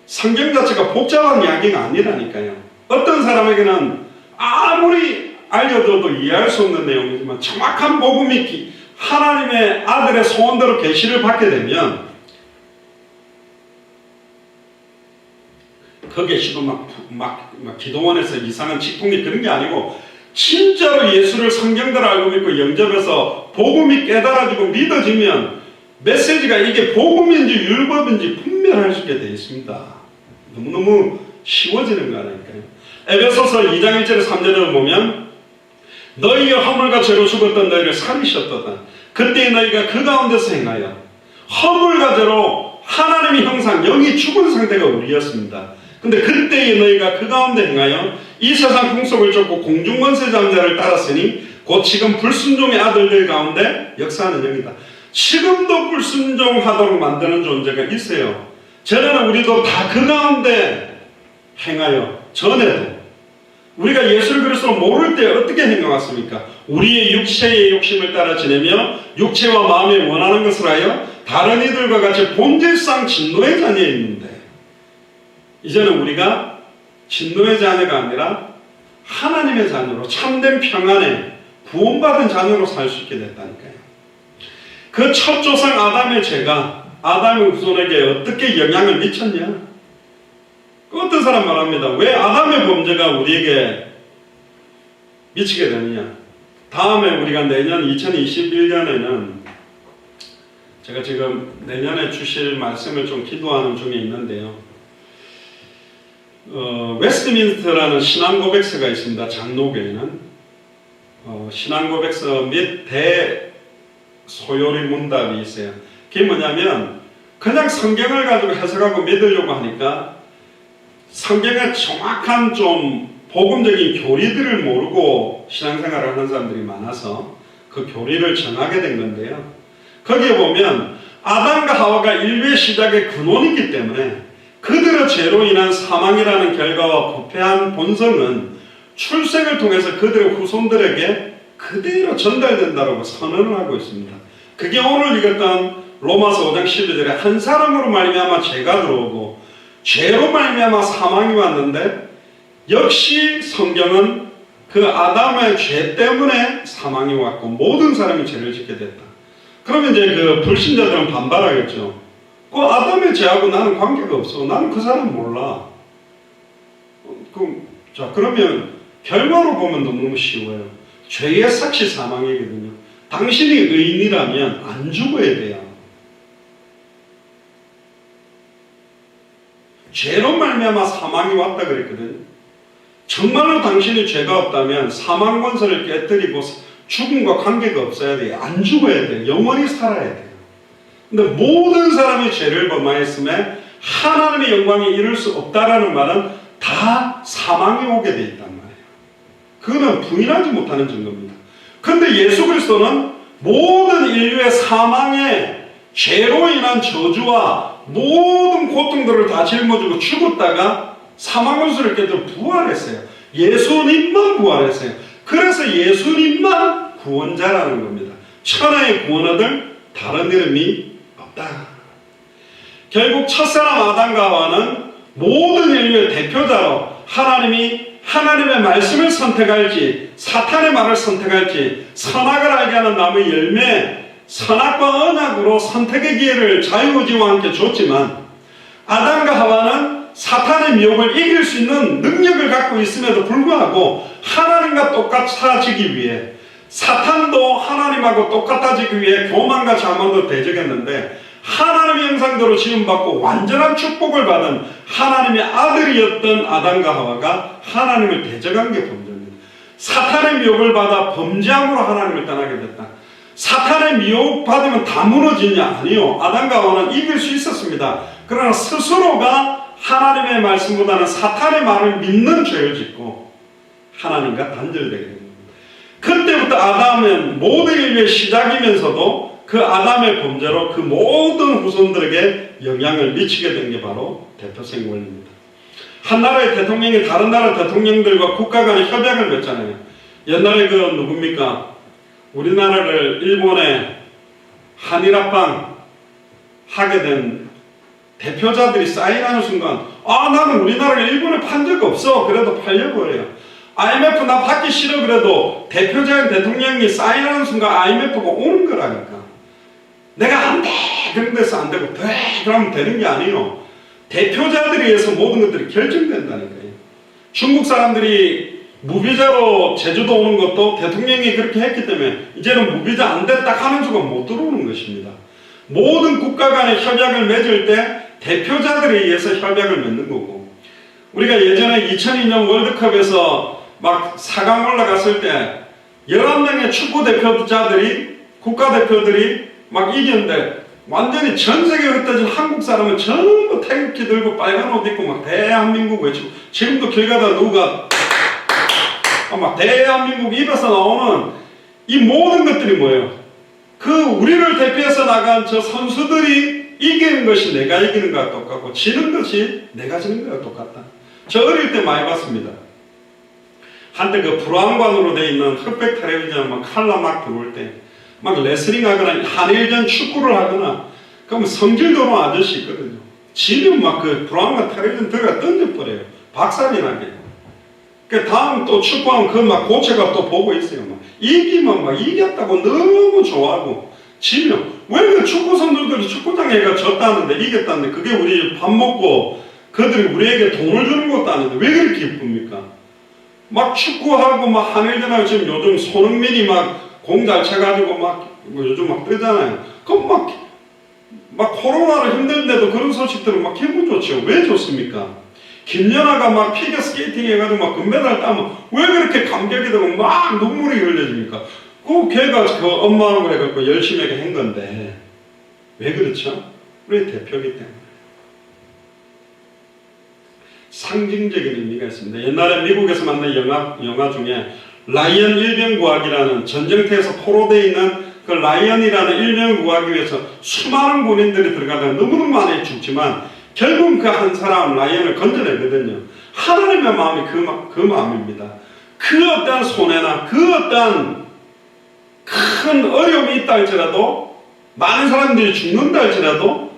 성경 자체가 복잡한 이야기가 아니라니까요. 어떤 사람에게는 아무리 알려줘도 이해할 수 없는 내용이지만 정확한 복음이 하나님의 아들의 소원대로 계시를 받게 되면 그 계시도 막 기도원에서 이상한 직통이 그런 게 아니고 진짜로 예수를 성경대로 알고 믿고 영접해서 복음이 깨달아지고 믿어지면 메시지가 이게 복음인지 율법인지 분별할 수 있게 되어 있습니다. 너무너무 쉬워지는 거라니까요. 에베소서 2장 1절에 3절을 보면 너희가 허물과 죄로 죽었던 너희를 살리셨도다. 그때 너희가 그 가운데서 행하여 허물과 죄로 하나님의 형상 영이 죽은 상태가 우리였습니다. 근데 그때에 너희가 그 가운데 행하여 이 세상 풍속을 쫓고 공중권세 잠자를 따랐으니 곧 지금 불순종의 아들들 가운데 역사하는 영이다. 지금도 불순종하도록 만드는 존재가 있어요. 전에는 우리도 다 그 가운데 행하여 전에도 우리가 예수 그리스도를 모를 때 어떻게 행해왔습니까? 우리의 육체의 욕심을 따라 지내며 육체와 마음에 원하는 것을 하여 다른 이들과 같이 본질상 진노의 자녀였는데 이제는 우리가 진노의 자녀가 아니라 하나님의 자녀로 참된 평안에 구원받은 자녀로 살 수 있게 됐다니까요. 그 첫 조상 아담의 죄가 아담의 후손에게 어떻게 영향을 미쳤냐? 어떤 사람 말합니다. 왜 아담의 범죄가 우리에게 미치게 되느냐? 다음에 우리가 내년 2021년에는 제가 지금 내년에 주실 말씀을 좀 기도하는 중에 있는데요. 웨스트민스터라는 신앙고백서가 있습니다. 장로교회는 신앙고백서 및 대소요리 문답이 있어요. 그게 뭐냐면 그냥 성경을 가지고 해석하고 믿으려고 하니까 성경의 정확한 좀 복음적인 교리들을 모르고 신앙생활을 하는 사람들이 많아서 그 교리를 정하게 된 건데요. 거기에 보면 아담과 하와가 인류의 시작의 근원이기 때문에 그들의 죄로 인한 사망이라는 결과와 부패한 본성은 출생을 통해서 그들의 후손들에게 그대로 전달된다고 선언을 하고 있습니다. 그게 오늘 읽었던 로마서 5장 12절에 한 사람으로 말미암아 죄가 들어오고 죄로 말미암아 사망이 왔는데 역시 성경은 그 아담의 죄 때문에 사망이 왔고 모든 사람이 죄를 짓게 됐다. 그러면 이제 그 불신자들은 반발하겠죠. 그 아담의 죄하고 나는 관계가 없어. 나는 그 사람 몰라. 자, 그러면 결과로 보면 너무너무 쉬워요. 죄의 삭시 사망이거든요. 당신이 의인이라면 안 죽어야 돼요. 죄로 말미암아 사망이 왔다 그랬거든요. 정말로 당신이 죄가 없다면 사망 권세를 깨뜨리고 죽음과 관계가 없어야 돼요. 안 죽어야 돼요. 영원히 살아야 돼요. 근데 모든 사람이 죄를 범하였음에 하나님의 영광에 이를 수 없다라는 말은 다 사망이 오게 돼 있단 말이에요. 그거는 부인하지 못하는 증거입니다. 근데 예수 그리스도는 모든 인류의 사망의 죄로 인한 저주와 모든 고통들을 다 짊어지고 죽었다가 사망원수를 깨뜨려 부활했어요. 예수님만 부활했어요. 그래서 예수님만 구원자라는 겁니다. 천하의 구원하들 다른 이름이 없다. 결국 첫사람 아담과 하와는 모든 인류의 대표자로 하나님의 말씀을 선택할지 사탄의 말을 선택할지 선악을 알게 하는 나무의 열매 선악과 언약으로 선택의 기회를 자유의지와 함께 줬지만 아담과 하와는 사탄의 미혹을 이길 수 있는 능력을 갖고 있음에도 불구하고 하나님과 똑같이 살아지기 위해 사탄도 하나님하고 똑같아지기 위해 교만같이 한 번 더 대적했는데 하나님의 형상대로 지음받고 완전한 축복을 받은 하나님의 아들이었던 아담과 하와가 하나님을 대적한 게 범죄입니다. 사탄의 미혹을 받아 범죄함으로 하나님을 떠나게 됐다. 사탄의 미혹 받으면 다 무너지냐? 아니요. 아담과 하와는 이길 수 있었습니다. 그러나 스스로가 하나님의 말씀보다는 사탄의 말을 믿는 죄를 짓고 하나님과 단절되게 됩니다. 그때부터 아담은 모든 인류의 시작이면서도 그 아담의 범죄로 그 모든 후손들에게 영향을 미치게 된 게 바로 대표성 원리입니다. 한 나라의 대통령이 다른 나라 대통령들과 국가 간의 협약을 맺잖아요. 옛날에 그 누굽니까? 우리나라를 일본에 한일합방 하게 된 대표자들이 사인하는 순간 나는 우리나라를 일본에 판 적 없어. 그래도 팔려고 해요. IMF 나 받기 싫어. 그래도 대표자인 대통령이 사인하는 순간 IMF가 오는 거라니까. 내가 안 돼. 그런 데서 안 되고 돼. 그러면 되는 게 아니에요. 대표자들에 의해서 모든 것들이 결정된다니까요. 중국 사람들이 무비자로 제주도 오는 것도 대통령이 그렇게 했기 때문에 이제는 무비자 안 됐다 하는 순간 못 들어오는 것입니다. 모든 국가 간의 협약을 맺을 때 대표자들에 의해서 협약을 맺는 거고, 우리가 예전에 2002년 월드컵에서 막 4강 올라갔을 때 11명의 축구 대표자들이, 국가대표들이 막 이겼는데 완전히 전 세계에 흩어진 한국 사람은 전부 태극기 들고 빨간 옷 입고 막 대한민국 외치고, 지금도 길 가다 누가 막 대한민국 입에서 나오는 이 모든 것들이 뭐예요? 그 우리를 대표해서 나간 저 선수들이 이기는 것이 내가 이기는 거와 똑같고 지는 것이 내가 지는 거와 똑같다. 저 어릴 때 많이 봤습니다. 한때 그 불황관으로 돼 있는 흑백 텔레비전 막 칼라 막 들어올 때 막 레슬링 하거나 한일전 축구를 하거나 그러면 성질 더러운 아저씨 있거든요. 지면 막 그 불황관 텔레비전 들어가 던져버려요. 박살이 나게. 그 다음 또 축구하면 그 막 고체가 또 보고 있어요. 막 이기면 막 이겼다고 너무 좋아하고, 지면 왜 그 축구 선수들이 축구장에 가 졌다는데 이겼다는데 그게 우리 밥 먹고 그들이 우리에게 돈을 주는 것도 아닌데 왜 그렇게 기쁩니까? 막 축구하고 막 한일전하고 지금 요즘 손흥민이 막 공 잘 쳐가지고 막 요즘 막 뜨잖아요. 그럼 막 코로나로 힘든데도 그런 소식들은 막 기분 좋죠. 왜 좋습니까? 김연아가 막 피겨 스케이팅 해가지고 막 금메달 따면 왜 그렇게 감격이 되고 막 눈물이 흘려집니까? 그 걔가 그 엄마하고 해갖고 열심히 하게 한 건데 왜 그렇죠? 우리 대표이기 때문에. 상징적인 의미가 있습니다. 옛날에 미국에서 만든 영화 중에 라이언 일병구하기라는, 전쟁터에서 포로되어 있는 그 라이언이라는 일병을 구하기 위해서 수많은 군인들이 들어가다가 너무너무 많이 죽지만 결국 그 한 사람 라이언을 건져내거든요. 하나님의 마음이 그 마음입니다. 그 어떠한 손해나 그 어떠한 큰 어려움이 있다 할지라도, 많은 사람들이 죽는다 할지라도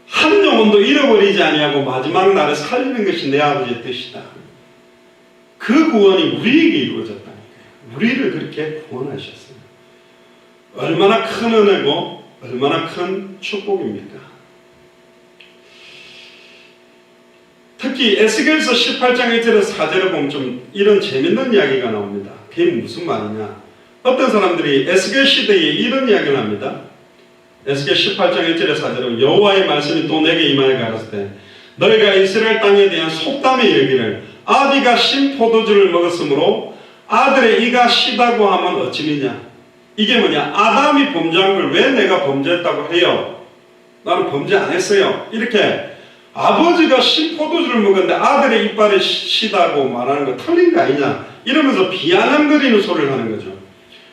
한 영혼도 잃어버리지 아니하고 마지막 날에 살리는 것이 내 아버지의 뜻이다. 그 구원이 우리에게 이루어졌다니까요. 우리를 그렇게 구원하셨어요. 얼마나 큰 은혜고 얼마나 큰 축복입니까? 특히 에스겔서 18장 1절에서 4절에 보면 좀 이런 재밌는 이야기가 나옵니다. 그게 무슨 말이냐? 어떤 사람들이 에스겔 시대에 이런 이야기를 합니다. 에스겔 18장 1절에서 4절에 여호와의 말씀이 또 내게 임하여 가라사대 너희가 이스라엘 땅에 대한 속담의 얘기를 아비가 신 포도주를 먹었으므로 아들의 이가 시다고 하면 어찌미냐? 이게 뭐냐? 아담이 범죄한 걸 왜 내가 범죄했다고 해요? 나는 범죄 안 했어요. 이렇게 아버지가 신 포도주를 먹었는데 아들의 이빨이 시다고 말하는 거 틀린 거 아니냐? 이러면서 비아냥거리는 소리를 하는 거죠.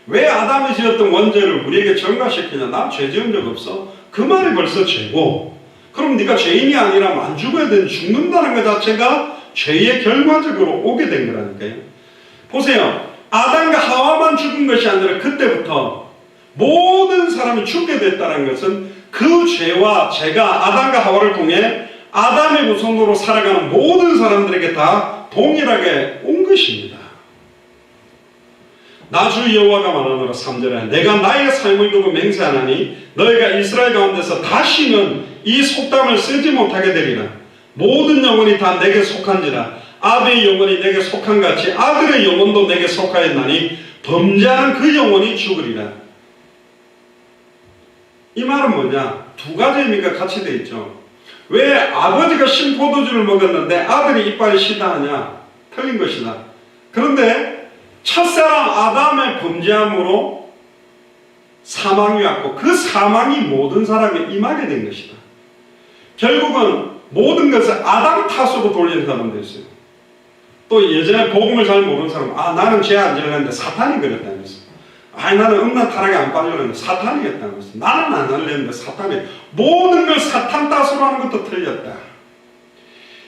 왜 아담이 지었던 원죄를 우리에게 전가시키냐? 나 죄 지은 적 없어. 그 말이 벌써 죄고, 그럼 네가 죄인이 아니라면 안 죽어야 되는, 죽는다는 것 자체가 죄의 결과적으로 오게 된 거라니까요. 보세요. 아담과 하와만 죽은 것이 아니라 그때부터 모든 사람이 죽게 됐다는 것은 그 죄와 죄가 아담과 하와를 통해 아담의 후손으로 살아가는 모든 사람들에게 다 동일하게 온 것입니다. 나 주 여호와가 말하노라 3절에 내가 나의 삶을 두고 맹세하나니 너희가 이스라엘 가운데서 다시는 이 속담을 쓰지 못하게 되리라. 모든 영혼이 다 내게 속한지라. 아비의 영혼이 내게 속한 같이 아들의 영혼도 내게 속하였나니 범죄하는 그 영혼이 죽으리라. 이 말은 뭐냐? 두 가지 의미가 같이 되어 있죠. 왜 아버지가 신포도주를 먹었는데 아들이 이빨이 시다하냐? 틀린 것이다. 그런데 첫사람 아담의 범죄함으로 사망이 왔고 그 사망이 모든 사람에 임하게 된 것이다. 결국은 모든 것을 아담 탓으로 돌리는 사람도 있어요. 또 예전에 복음을 잘 모르는 사람은 나는 죄 안 지었는데 사탄이 그랬다면서. 나는 음란타락에 안 빠지려는데 사탄이 했다면서. 나는 안 하려는데 사탄이. 모든 걸 사탄 탓으로 하는 것도 틀렸다.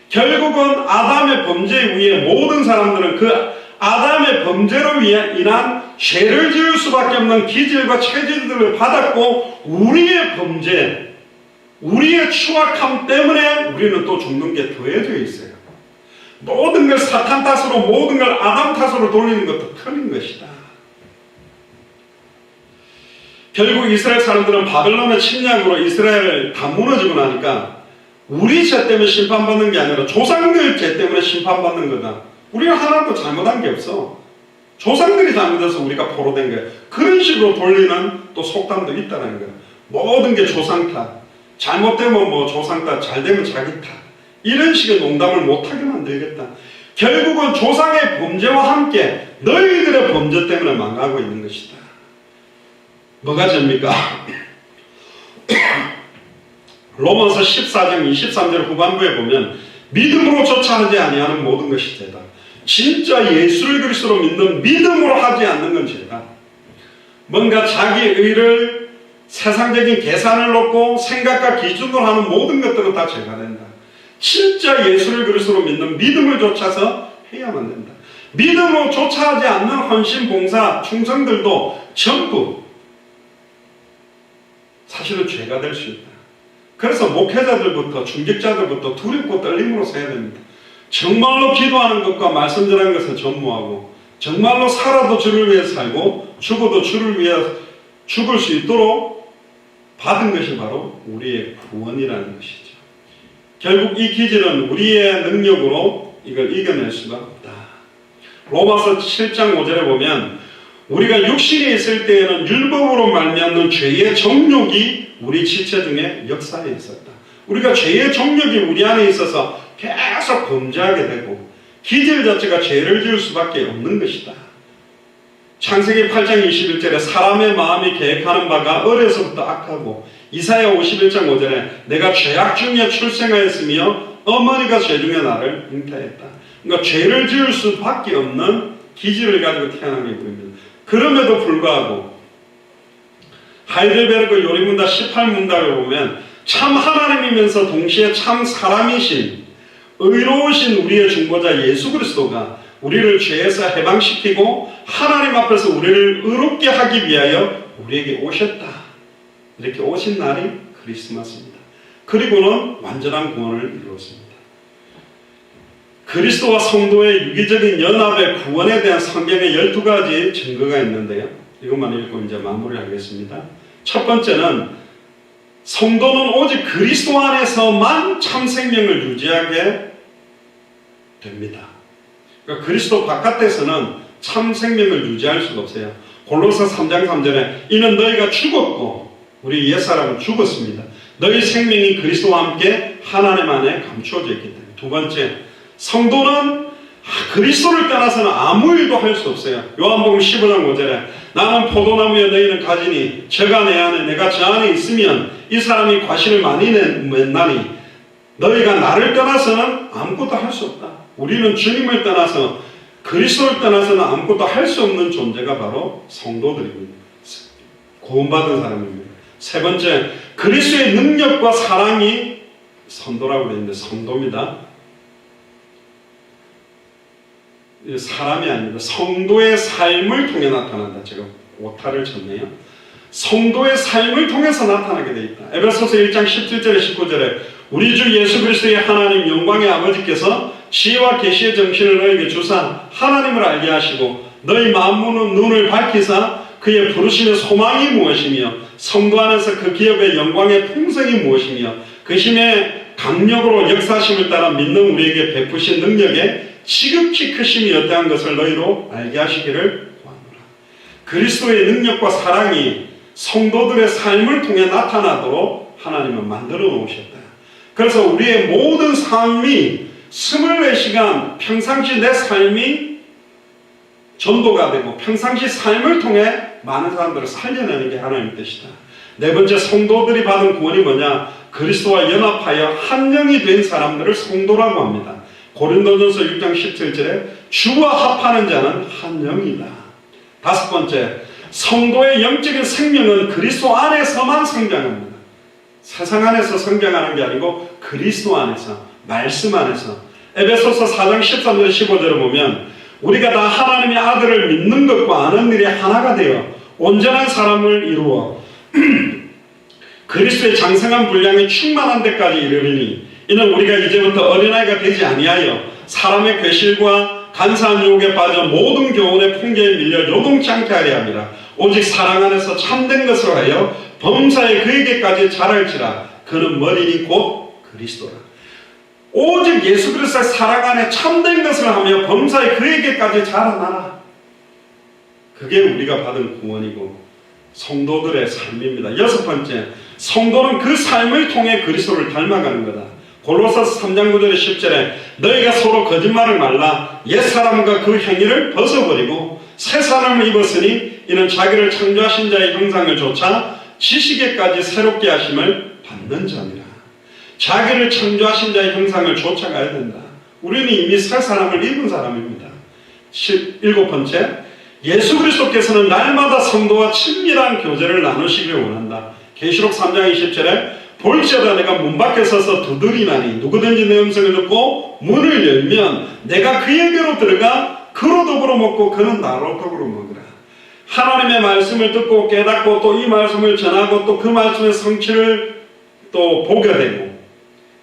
결국은 아담의 범죄 위에 모든 사람들은 그 아담의 범죄로 인한 죄를 지을 수밖에 없는 기질과 체질들을 받았고 우리의 범죄, 우리의 추악함 때문에 우리는 또 죽는 게 더해져 있어요. 모든 걸 사탄 탓으로 모든 걸 아담 탓으로 돌리는 것도 틀린 것이다. 결국 이스라엘 사람들은 바벨론의 침략으로 이스라엘을 다 무너지고 나니까 우리 죄 때문에 심판받는 게 아니라 조상들 죄 때문에 심판받는 거다. 우리가 하나도 잘못한 게 없어. 조상들이 잘못해서 우리가 포로된 거야. 그런 식으로 돌리는 또 속담도 있다는 거야. 모든 게 조상 탓. 잘못되면 뭐 조상 탓, 잘되면 자기 탓. 이런 식의 농담을 못하게 만들겠다. 결국은 조상의 범죄와 함께 너희들의 범죄 때문에 망하고 있는 것이다. 뭐가 죄입니까? 로마서 14장 23절 후반부에 보면 믿음으로 쫓아하지 아니하는 모든 것이 죄다. 진짜 예수를 그리스도로 믿는 믿음으로 하지 않는 건 죄다. 뭔가 자기 의를 세상적인 계산을 놓고 생각과 기준으로 하는 모든 것들은 다 죄가 된다. 진짜 예수를 그리스도로 믿는 믿음을 쫓아서 해야만 된다. 믿음으로 쫓아하지 않는 헌신, 봉사, 충성들도 전부 사실은 죄가 될 수 있다. 그래서 목회자들부터 중직자들부터 두렵고 떨림으로 서야 됩니다. 정말로 기도하는 것과 말씀 전하는 것을 전무하고 정말로 살아도 주를 위해 살고 죽어도 주를 위해 죽을 수 있도록 받은 것이 바로 우리의 구원이라는 것이죠. 결국 이 기질은 우리의 능력으로 이걸 이겨낼 수가 없다. 로마서 7장 5절에 보면 우리가 육신에 있을 때에는 율법으로 말미암는 죄의 정욕이 우리 지체 중에 역사에 있었다. 우리가 죄의 정욕이 우리 안에 있어서 계속 범죄하게 되고 기질 자체가 죄를 지을 수밖에 없는 것이다. 창세기 8장 21절에 사람의 마음이 계획하는 바가 어려서부터 악하고 이사야 51장 5절에 내가 죄악 중에 출생하였으며 어머니가 죄 중에 나를 잉태했다. 그러니까 죄를 지을 수밖에 없는 기질을 가지고 태어나게 보입니다. 그럼에도 불구하고 하이델베르크 요리문답 18문답에 보면 참 하나님이면서 동시에 참 사람이신 의로우신 우리의 중보자 예수 그리스도가 우리를 죄에서 해방시키고 하나님 앞에서 우리를 의롭게 하기 위하여 우리에게 오셨다. 이렇게 오신 날이 크리스마스입니다. 그리고는 완전한 구원을 이루었습니다. 그리스도와 성도의 유기적인 연합의 구원에 대한 성경의 12가지 증거가 있는데요. 이것만 읽고 이제 마무리하겠습니다. 첫 번째는 성도는 오직 그리스도 안에서만 참 생명을 유지하게 됩니다. 그러니까 그리스도 바깥에서는 참 생명을 유지할 수가 없어요. 골로새 3장 3절에 이는 너희가 죽었고 우리 옛사람은 죽었습니다. 너희 생명이 그리스도와 함께 하나님 안에 감추어져 있기 때문에. 두 번째, 성도는 그리스도를 떠나서는 아무 일도 할 수 없어요. 요한복음 15장 5절에 나는 포도나무에 너희는 가지니 저가 내 안에 내가 저 안에 있으면 이 사람이 과실을 많이 맺나니 너희가 나를 떠나서는 아무것도 할 수 없다. 우리는 주님을 떠나서 그리스도를 떠나서는 아무것도 할 수 없는 존재가 바로 성도들입니다. 구원받은 사람입니다. 세 번째, 그리스도의 능력과 사랑이 선도라고 되어 있는데 성도입니다. 사람이 아닙니다. 성도의 삶을 통해 나타난다. 제가 오타를 쳤네요. 성도의 삶을 통해서 나타나게 되어 있다. 에베소서 1장 17절에 19절에 우리 주 예수 그리스도의 하나님 영광의 아버지께서 지혜와 계시의 정신을 너에게 주사 하나님을 알게 하시고 너희 마음 눈을 밝히사 그의 부르심의 소망이 무엇이며 성도 안에서 그 기업의 영광의 풍성이 무엇이며 그 힘의 강력으로 역사심을 따라 믿는 우리에게 베푸신 능력에 지극히 크심이 어떠한 것을 너희로 알게 하시기를 구하노라. 그리스도의 능력과 사랑이 성도들의 삶을 통해 나타나도록 하나님은 만들어 놓으셨다. 그래서 우리의 모든 삶이 24시간 평상시 내 삶이 전도가 되고 평상시 삶을 통해 많은 사람들을 살려내는 게 하나님의 뜻이다. 네 번째, 성도들이 받은 구원이 뭐냐? 그리스도와 연합하여 한 영이 된 사람들을 성도라고 합니다. 고린도전서 6장 17절에 주와 합하는 자는 한 영이다. 다섯 번째, 성도의 영적인 생명은 그리스도 안에서만 성장합니다. 세상 안에서 성장하는 게 아니고 그리스도 안에서, 말씀 안에서. 에베소서 4장 13절 15절을 보면 우리가 다 하나님의 아들을 믿는 것과 아는 일이 하나가 되어 온전한 사람을 이루어 그리스도의 장성한 분량이 충만한 데까지 이르리니 이는 우리가 이제부터 어린아이가 되지 아니하여 사람의 괴실과 간사한 유혹에 빠져 모든 교훈의 풍조에 밀려 요동치 않게 하려 함이라. 오직 사랑 안에서 참된 것을 하여 범사에 그에게까지 자랄지라. 그는 머리니 곧 그리스도라. 오직 예수 그리스도의 사랑 안에 참된 것을 하며 범사에 그에게까지 자라나라. 그게 우리가 받은 구원이고 성도들의 삶입니다. 여섯 번째, 성도는 그 삶을 통해 그리스도를 닮아가는 거다. 골로새서 3장 9절에 10절에 너희가 서로 거짓말을 말라. 옛사람과 그 행위를 벗어버리고 새 사람을 입었으니 이는 자기를 창조하신 자의 형상을 조차 지식에까지 새롭게 하심을 받는 자니라. 자기를 창조하신 자의 형상을 쫓아가야 된다. 우리는 이미 새 사람을 입은 사람입니다. 일곱 번째, 예수 그리스도께서는 날마다 성도와 친밀한 교제를 나누시길 원한다. 계시록 3장 20절에 볼지어다 내가 문 밖에 서서 두드리나니 누구든지 내 음성을 듣고 문을 열면 내가 그에게로 들어가 그로 더불어 먹고 그는 나로 더불어 먹으라. 하나님의 말씀을 듣고 깨닫고 또 이 말씀을 전하고 또 그 말씀의 성취를 또 보게 되고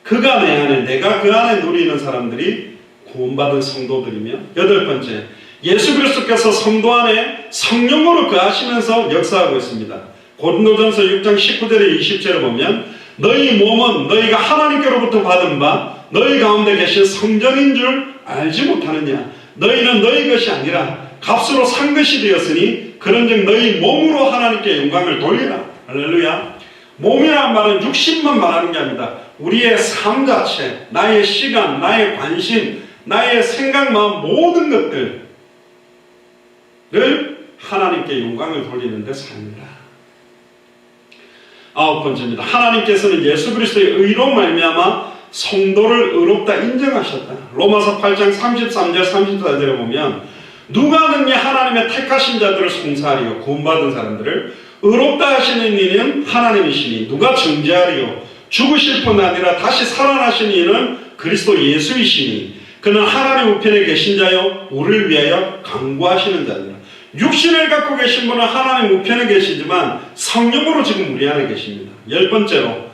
그가 내 안에 내가 그 안에 누리는 사람들이 구원받은 성도들이며, 여덟 번째, 예수 그리스도께서 성도 안에 성령으로 거하시면서 역사하고 있습니다. 고린도전서 6장 19절에 20절을 보면 너희 몸은 너희가 하나님께로부터 받은 바 너희 가운데 계신 성전인 줄 알지 못하느냐. 너희는 너희 것이 아니라 값으로 산 것이 되었으니 그런즉 너희 몸으로 하나님께 영광을 돌리라. 할렐루야. 몸이라는 말은 육신만 말하는 게 아닙니다. 우리의 삶 자체, 나의 시간, 나의 관심, 나의 생각, 마음 모든 것들을 하나님께 영광을 돌리는 데 삽니다. 아홉 번째입니다. 하나님께서는 예수 그리스도의 의로 말미암아 성도를 의롭다 인정하셨다. 로마서 8장 33절 34절에 보면 누가 능히 하나님의 택하신 자들을 송사하리요 구원받은 사람들을 의롭다 하시는 이는 하나님이시니 누가 정죄하리요 죽으실 뿐 아니라 다시 살아나신 이는 그리스도 예수이시니 그는 하나님 우편에 계신 자요 우리를 위하여 간구하시는 자니라. 육신을 갖고 계신 분은 하나님 우편에 계시지만 성령으로 지금 우리 안에 계십니다. 열 번째로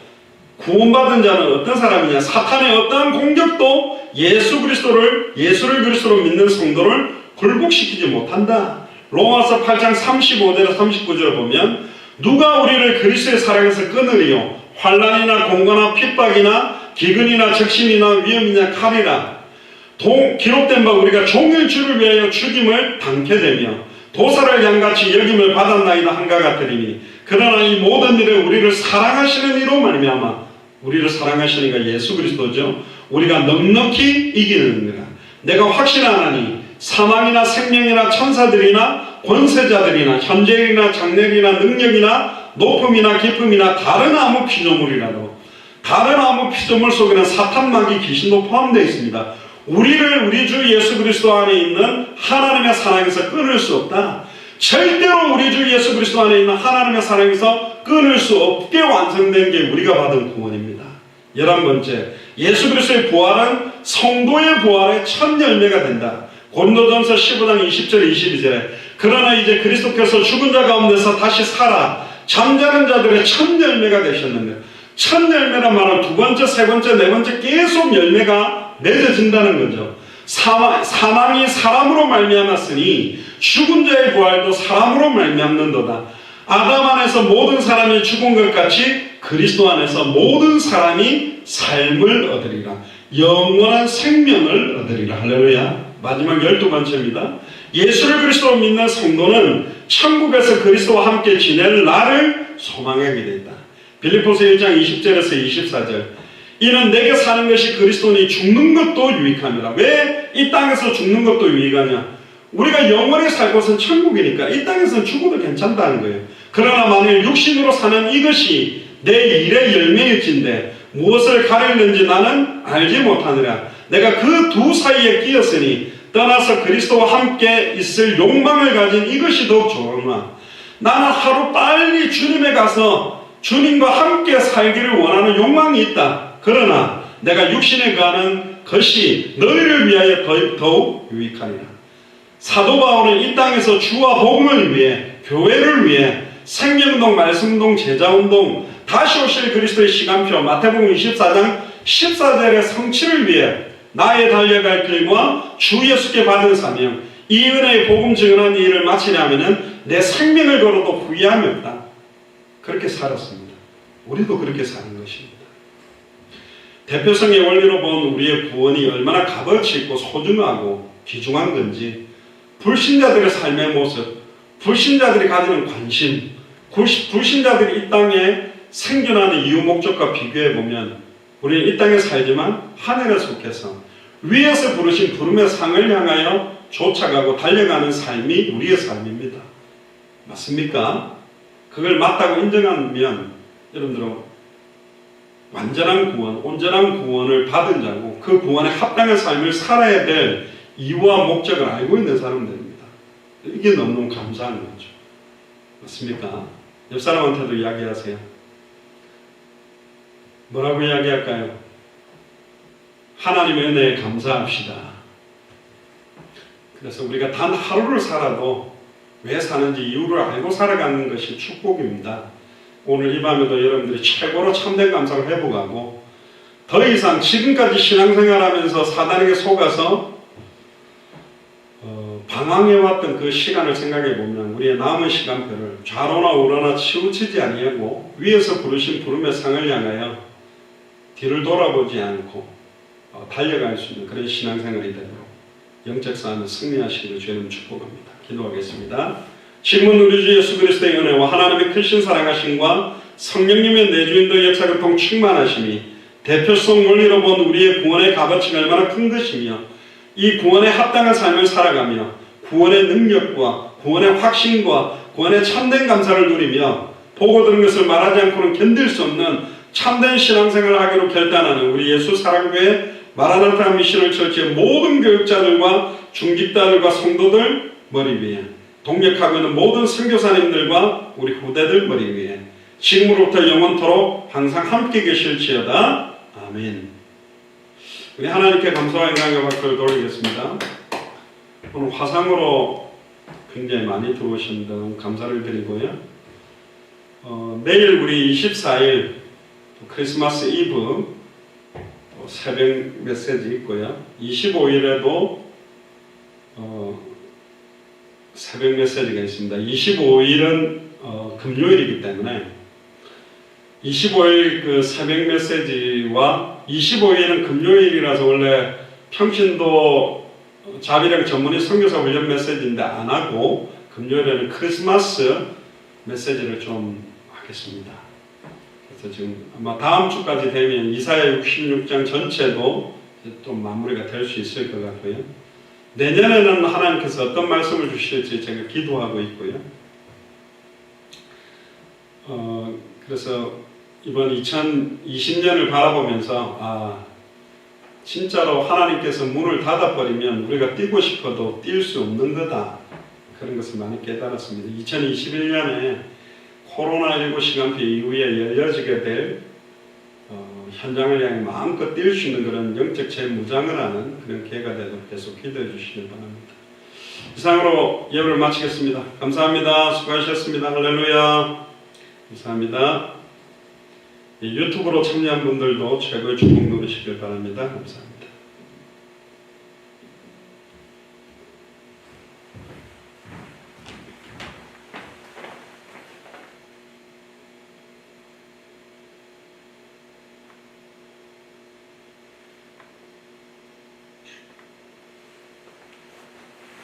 구원받은 자는 어떤 사람이냐? 사탄의 어떠한 공격도 예수를 그리스도로 믿는 성도를 굴복시키지 못한다. 로마서 8장 35절에 39절을 보면 누가 우리를 그리스도의 사랑에서 끊으리요? 환난이나 공고나 핍박이나 기근이나 적신이나 위험이나 칼이라. 기록된 바 우리가 종일 주를 위하여 죽임을 당케 되며 도사를 양같이 여김을 받았나이다 한가 같으리니 그러나 이 모든 일에 우리를 사랑하시는 이로 말미암아 우리를 사랑하시는 이가 예수 그리스도죠. 우리가 넉넉히 이기느니라. 내가 확신하나니 사망이나 생명이나 천사들이나 권세자들이나 현재일이나 장래일이나 능력이나 높음이나 깊음이나 다른 아무 피조물이라도 다른 아무 피조물 속에는 사탄 마귀 귀신도 포함되어 있습니다. 우리를 우리 주 예수 그리스도 안에 있는 하나님의 사랑에서 끊을 수 없다. 절대로 우리 주 예수 그리스도 안에 있는 하나님의 사랑에서 끊을 수 없게 완성된 게 우리가 받은 구원입니다. 11번째, 예수 그리스도의 부활은 성도의 부활의 첫 열매가 된다. 고린도전서 15장 20절 22절에 그러나 이제 그리스도께서 죽은 자 가운데서 다시 살아 잠자는 자들의 첫 열매가 되셨는데, 첫 열매란 말은 두 번째, 세 번째, 네 번째 계속 열매가 맺어진다는 거죠. 사망이 사람으로 말미암았으니 죽은 자의 부활도 사람으로 말미암는도다. 아담 안에서 모든 사람이 죽은 것 같이 그리스도 안에서 모든 사람이 삶을 얻으리라. 영원한 생명을 얻으리라. 할렐루야. 마지막 12번째입니다. 예수를 그리스도로 믿는 성도는 천국에서 그리스도와 함께 지낼 날을 소망하게 된다. 빌립보서 1장 20절에서 24절. 이는 내게 사는 것이 그리스도니 죽는 것도 유익함이라. 왜 이 땅에서 죽는 것도 유익하냐? 우리가 영원히 살 곳은 천국이니까 이 땅에서는 죽어도 괜찮다는 거예요. 그러나 만일 육신으로 사는 이것이 내 일의 열매일진데 무엇을 가리는지 나는 알지 못하느라. 내가 그 두 사이에 끼었으니 떠나서 그리스도와 함께 있을 욕망을 가진 이것이 더욱 좋으나 나는 하루 빨리 주님에 가서 주님과 함께 살기를 원하는 욕망이 있다. 그러나 내가 육신에 가는 것이 너희를 위하여 더욱 유익하리라. 사도 바울은 이 땅에서 주와 복음을 위해, 교회를 위해 생명운동, 말씀운동, 제자운동, 다시 오실 그리스도의 시간표 마태복음 24장 14절의 성취를 위해 나의 달려갈 길과 주 예수께 받은 사명, 이 은혜의 복음 증언하는 일을 마치려면 내 생명을 걸어도 후회함이 없다. 그렇게 살았습니다. 우리도 그렇게 사는 것입니다. 대표성의 원리로 본 우리의 구원이 얼마나 값어치 있고 소중하고 귀중한 건지, 불신자들의 삶의 모습, 불신자들이 가지는 관심, 불신자들이 이 땅에 생존하는 이유 목적과 비교해 보면 우리는 이 땅에 살지만 하늘에 속해서 위에서 부르신 부름의 상을 향하여 쫓아가고 달려가는 삶이 우리의 삶입니다. 맞습니까? 그걸 맞다고 인정하면 여러분들은 완전한 구원, 온전한 구원을 받은 자고 그 구원에 합당한 삶을 살아야 될 이유와 목적을 알고 있는 사람들입니다. 이게 너무너무 감사한 거죠. 맞습니까? 옆 사람한테도 이야기하세요. 뭐라고 이야기할까요? 하나님의 은혜에 감사합시다. 그래서 우리가 단 하루를 살아도 왜 사는지 이유를 알고 살아가는 것이 축복입니다. 오늘 이 밤에도 여러분들이 최고로 참된 감사를 회복하고 더 이상 지금까지 신앙생활하면서 사단에게 속아서 방황해왔던 그 시간을 생각해보면 우리의 남은 시간표를 좌로나 우로나 치우치지 아니하고 위에서 부르신 부름의 상을 향하여 뒤를 돌아보지 않고 달려갈 수 있는 그런 신앙생활이 되도록 영적 싸움에 승리하시기를 주님 축복합니다. 기도하겠습니다. 지금은 우리 주 예수 그리스도의 은혜와 하나님의 크신 사랑하심과 성령님의 내주인도 역사교통 충만하심이 대표성 원리로 본 우리의 구원의 값어치가 얼마나 큰 것이며 이 구원에 합당한 삶을 살아가며 구원의 능력과 구원의 확신과 구원의 참된 감사를 누리며 보고 들은 것을 말하지 않고는 견딜 수 없는 참된 신앙생활을 하기로 결단하는 우리 예수 사랑교회 마라나타 미션을 처치의 모든 교육자들과 중직자들과 성도들 머리 위에 동역하고 있는 모든 선교사님들과 우리 후대들 머리 위에 지금으로부터 영원토록 항상 함께 계실지어다. 아멘. 우리 하나님께 감사와 영광의 박수를 돌리겠습니다. 오늘 화상으로 굉장히 많이 들어오신 등 감사를 드리고요. 내일 우리 24일 크리스마스 이브 새벽 메시지 있고요. 25일에도 새벽 메시지가 있습니다. 25일은 금요일이기 때문에 25일 그 새벽 메시지와 25일은 금요일이라서 원래 평신도 자비령 전문의 선교사 훈련 메시지인데 안 하고 금요일에는 크리스마스 메시지를 좀 하겠습니다. 그래서 지금 아마 다음 주까지 되면 이사야 66장 전체도 좀 마무리가 될 수 있을 것 같고요. 내년에는 하나님께서 어떤 말씀을 주실지 제가 기도하고 있고요. 그래서 이번 2020년을 바라보면서 진짜로 하나님께서 문을 닫아버리면 우리가 뛰고 싶어도 뛸 수 없는 거다. 그런 것을 많이 깨달았습니다. 2021년에 코로나19 시간표 이후에 열려지게 될 현장을 향해 마음껏 뛸 수 있는 그런 영적 재무장을 하는 그런 기회가 되도록 계속 기도해 주시길 바랍니다. 이상으로 예배를 마치겠습니다. 감사합니다. 수고하셨습니다. 할렐루야. 감사합니다. 유튜브로 참여한 분들도 최고의 축복 누리시길 바랍니다. 감사합니다.